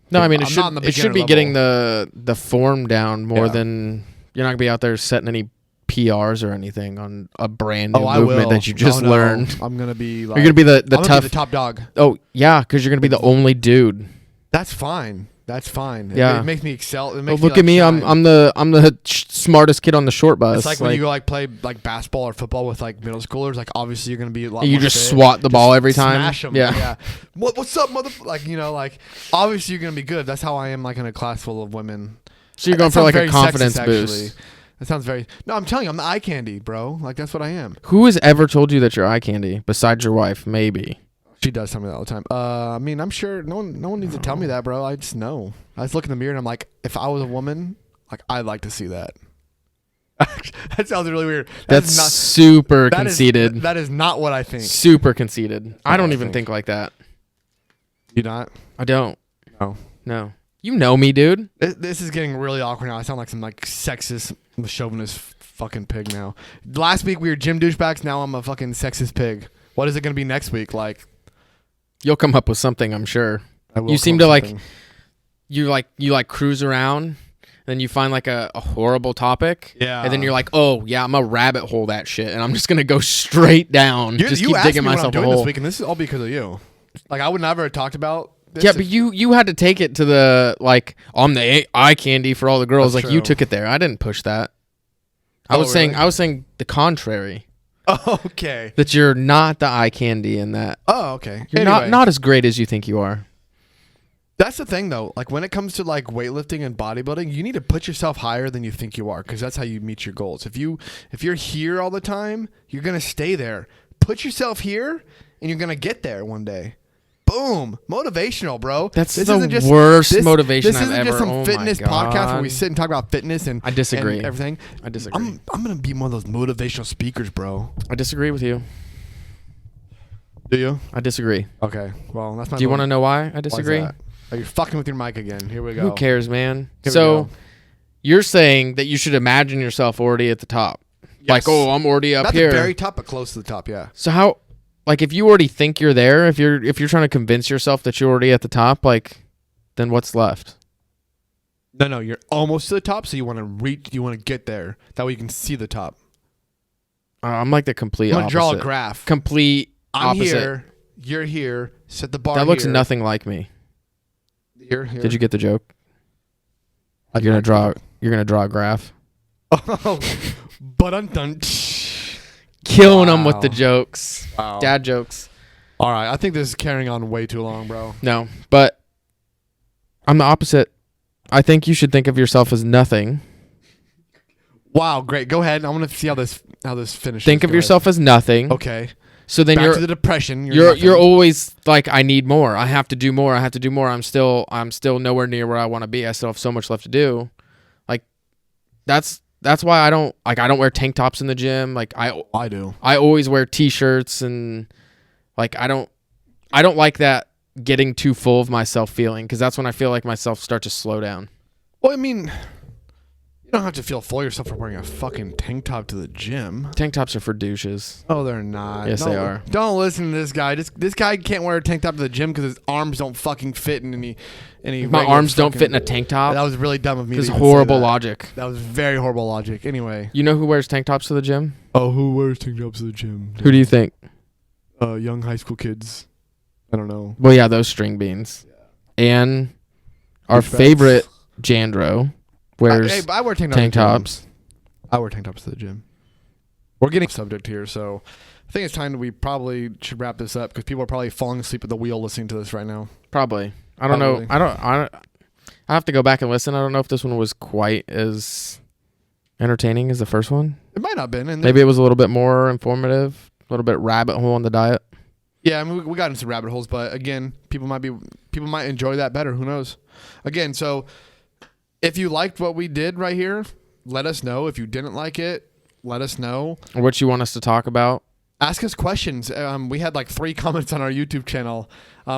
no, I mean it should be getting the form down more than you're not gonna be out there setting any PRs or anything on a brand new movement that you just learned. I'm gonna be like, you're gonna be the top dog. Oh yeah, because you're gonna be the only dude. That's fine. That's fine. Yeah. It makes me excel. Look at me. I'm the smartest kid on the short bus. It's like when you go like play like basketball or football with like middle schoolers. Like obviously you're gonna be a lot. You more just fit. swat the ball every time. Smash them. Yeah. What's up, mother? Like like obviously you're gonna be good. That's how I am. Like in a class full of women. So you're going for like a confidence sexist, boost. Actually. That sounds very. No, I'm telling you, I'm the eye candy, bro. Like that's what I am. Who has ever told you that you're eye candy besides your wife? Maybe. She does tell me that all the time. I mean, I'm sure no one needs to tell me that, bro. I just know. I just look in the mirror and I'm like, if I was a woman, like I'd like to see that. That sounds really weird. That's super conceited. That is not what I think. Super conceited. I don't even think like that. You not? I don't. No. You know me, dude. This is getting really awkward now. I sound like some like sexist, chauvinist fucking pig now. Last week we were gym douchebags. Now I'm a fucking sexist pig. What is it going to be next week? Like, you'll come up with something, I'm sure. You seem to like cruise around, and then you find like a horrible topic. Yeah. And then you're like, oh yeah, I'm a rabbit hole that shit, and I'm just gonna go straight down. Just keep digging myself a hole. This week, and this is all because of you. Like I would never have talked about this. Yeah, but you had to take it to the like I'm the eye candy for all the girls. That's like you true. took it there. I didn't push that. I was saying the contrary. Oh, okay. That you're not the eye candy in that. Oh, okay. You're not as great as you think you are. That's the thing, though. Like when it comes to like weightlifting and bodybuilding, you need to put yourself higher than you think you are, because that's how you meet your goals. If you're here all the time, you're gonna stay there. Put yourself here, and you're gonna get there one day. Boom! Motivational, bro. That's the worst motivation I've ever. This isn't just some oh fitness my God. podcast where we sit and talk about fitness and I disagree. And everything. I disagree. I'm gonna be one of those motivational speakers, bro. I disagree with you. Do you? I disagree. Okay. Well, that's my. Do you want to know why I disagree? Are you fucking with your mic again? Here we go. Who cares, man? Here so, you're saying that you should imagine yourself already at the top. Yes. Like, oh, I'm already up Not here. the very top, but close to the top. Yeah. So how? Like if you already think you're there, if you're trying to convince yourself that you're already at the top, like, then what's left? No, you're almost to the top, so you want to get there. That way you can see the top. I'm like the complete opposite. I'm going to draw a graph. Complete opposite. I'm here, you're here, set the bar That looks here. nothing like me. Here. Did you get the joke? You're gonna draw a graph. Oh, but I'm done. Killing them with the jokes. Wow. Dad jokes. All right, I think this is carrying on way too long, bro. No, but I'm the opposite. I think you should think of yourself as nothing. Wow, great. Go ahead. I want to see how this finishes. Think of yourself as nothing. Okay. So then Back to the depression. You're always like, I need more. I have to do more. I have to do more. I'm still nowhere near where I want to be. I still have so much left to do. Like that's why I don't wear tank tops in the gym. Like I do. I always wear t-shirts, and like I don't like that getting too full of myself feeling, because that's when I feel like myself start to slow down. Well, I mean, you don't have to feel full of yourself for wearing a fucking tank top to the gym. Tank tops are for douches. Oh, they're not. Yes, they are. Don't listen to this guy. This guy can't wear a tank top to the gym because his arms don't fucking fit in any. My arms don't fit in a tank top. That was really dumb of me. This is horrible logic. That was very horrible logic. Anyway. You know who wears tank tops to the gym? Oh, who wears tank tops to the gym? Who do you think? young high school kids. I don't know. Well, yeah, those string beans. And our Douchebags. favorite Jandro wears I wear tank tank tops. tops. I wear tank tops to the gym. We're getting subject here, so I think it's time that we probably should wrap this up because people are probably falling asleep at the wheel listening to this right now. Probably. I don't know. Probably. I have to go back and listen. I don't know if this one was quite as entertaining as the first one. It might not have been. And Maybe it was a little bit more informative, a little bit rabbit hole on the diet. yeah, I mean, we got into some rabbit holes, but again, people might enjoy that better. Who knows? Again, so if you liked what we did right here, let us know. If you didn't like it, let us know. Or what you want us to talk about. Ask us questions. We had like 3 comments on our YouTube channel,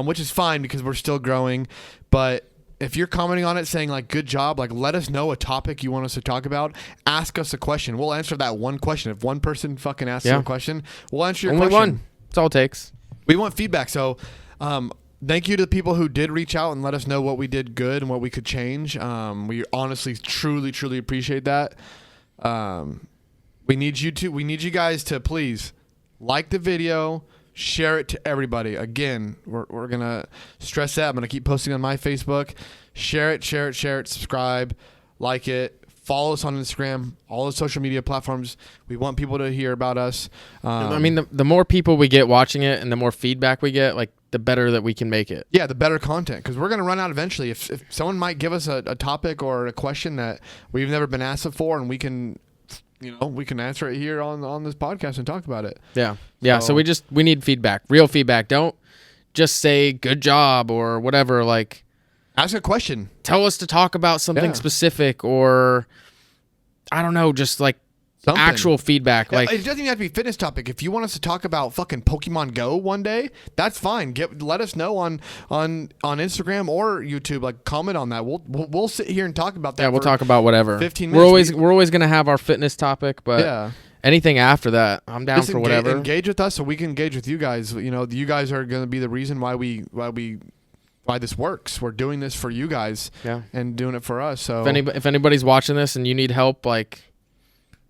which is fine because we're still growing. But if you're commenting on it saying like good job, like let us know a topic you want us to talk about. Ask us a question. We'll answer that one question. If one person fucking asks you a question, we'll answer your Only question. one. That's all it takes. We want feedback. So thank you to the people who did reach out and let us know what we did good and what we could change. We honestly, truly, truly appreciate that. We need you guys to please like the video, share it to everybody. Again, we're going to stress that. I'm going to keep posting on my Facebook. Share it, subscribe, like it. Follow us on Instagram, all the social media platforms. We want people to hear about us. I mean, the more people we get watching it and the more feedback we get, like the better that we can make it. Yeah, the better content, because we're going to run out eventually. If someone might give us a topic or a question that we've never been asked before, and we can answer it here on this podcast and talk about it. Yeah. So we need feedback, real feedback. Don't just say good job or whatever. Like, ask a question. Tell us to talk about something specific, or I don't know, just like Something. actual feedback. Like, it doesn't even have to be a fitness topic. If you want us to talk about fucking Pokemon Go one day, that's fine. Let us know on Instagram or YouTube. Like, comment on that. We'll sit here and talk about that. Yeah, we'll talk about whatever. 15 minutes. We're always gonna have our fitness topic, but anything after that, I'm down for whatever. Engage with us so we can engage with you guys. You know, you guys are gonna be the reason why this works. We're doing this for you guys, and doing it for us. So if anybody's watching this and you need help, like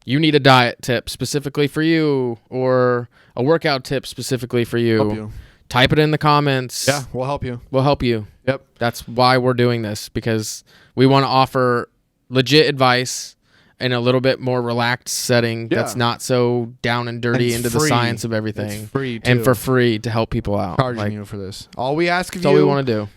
you need a diet tip specifically for you or a workout tip specifically for you, type it in the comments. Yeah, we'll help you. We'll help you. Yep. That's why we're doing this, because we want to offer legit advice in a little bit more relaxed setting that's not so down and dirty into the science of everything. It's free too. And for free to help people out. Charging you for this. All we ask of you. That's all we want to do.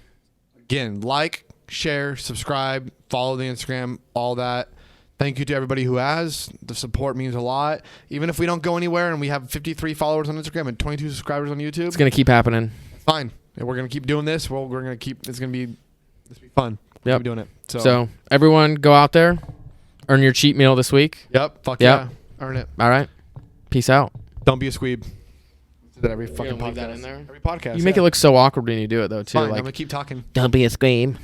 Again, like, share, subscribe, follow the Instagram, all that. Thank you to everybody who has. The support means a lot. Even if we don't go anywhere and we have 53 followers on Instagram and 22 subscribers on YouTube. It's going to keep happening. Fine. And we're going to keep doing this. We're going to keep, it's going to be fun. We're Yep. doing it. So everyone go out there, earn your cheat meal this week. Yep. Fuck yeah. Earn it. All right. Peace out. Don't be a squeeb. Do that every fucking leave podcast. that in there? Every podcast. You make it look so awkward when you do it though too. Fine, Like, I'm going to keep talking. don't be a scream.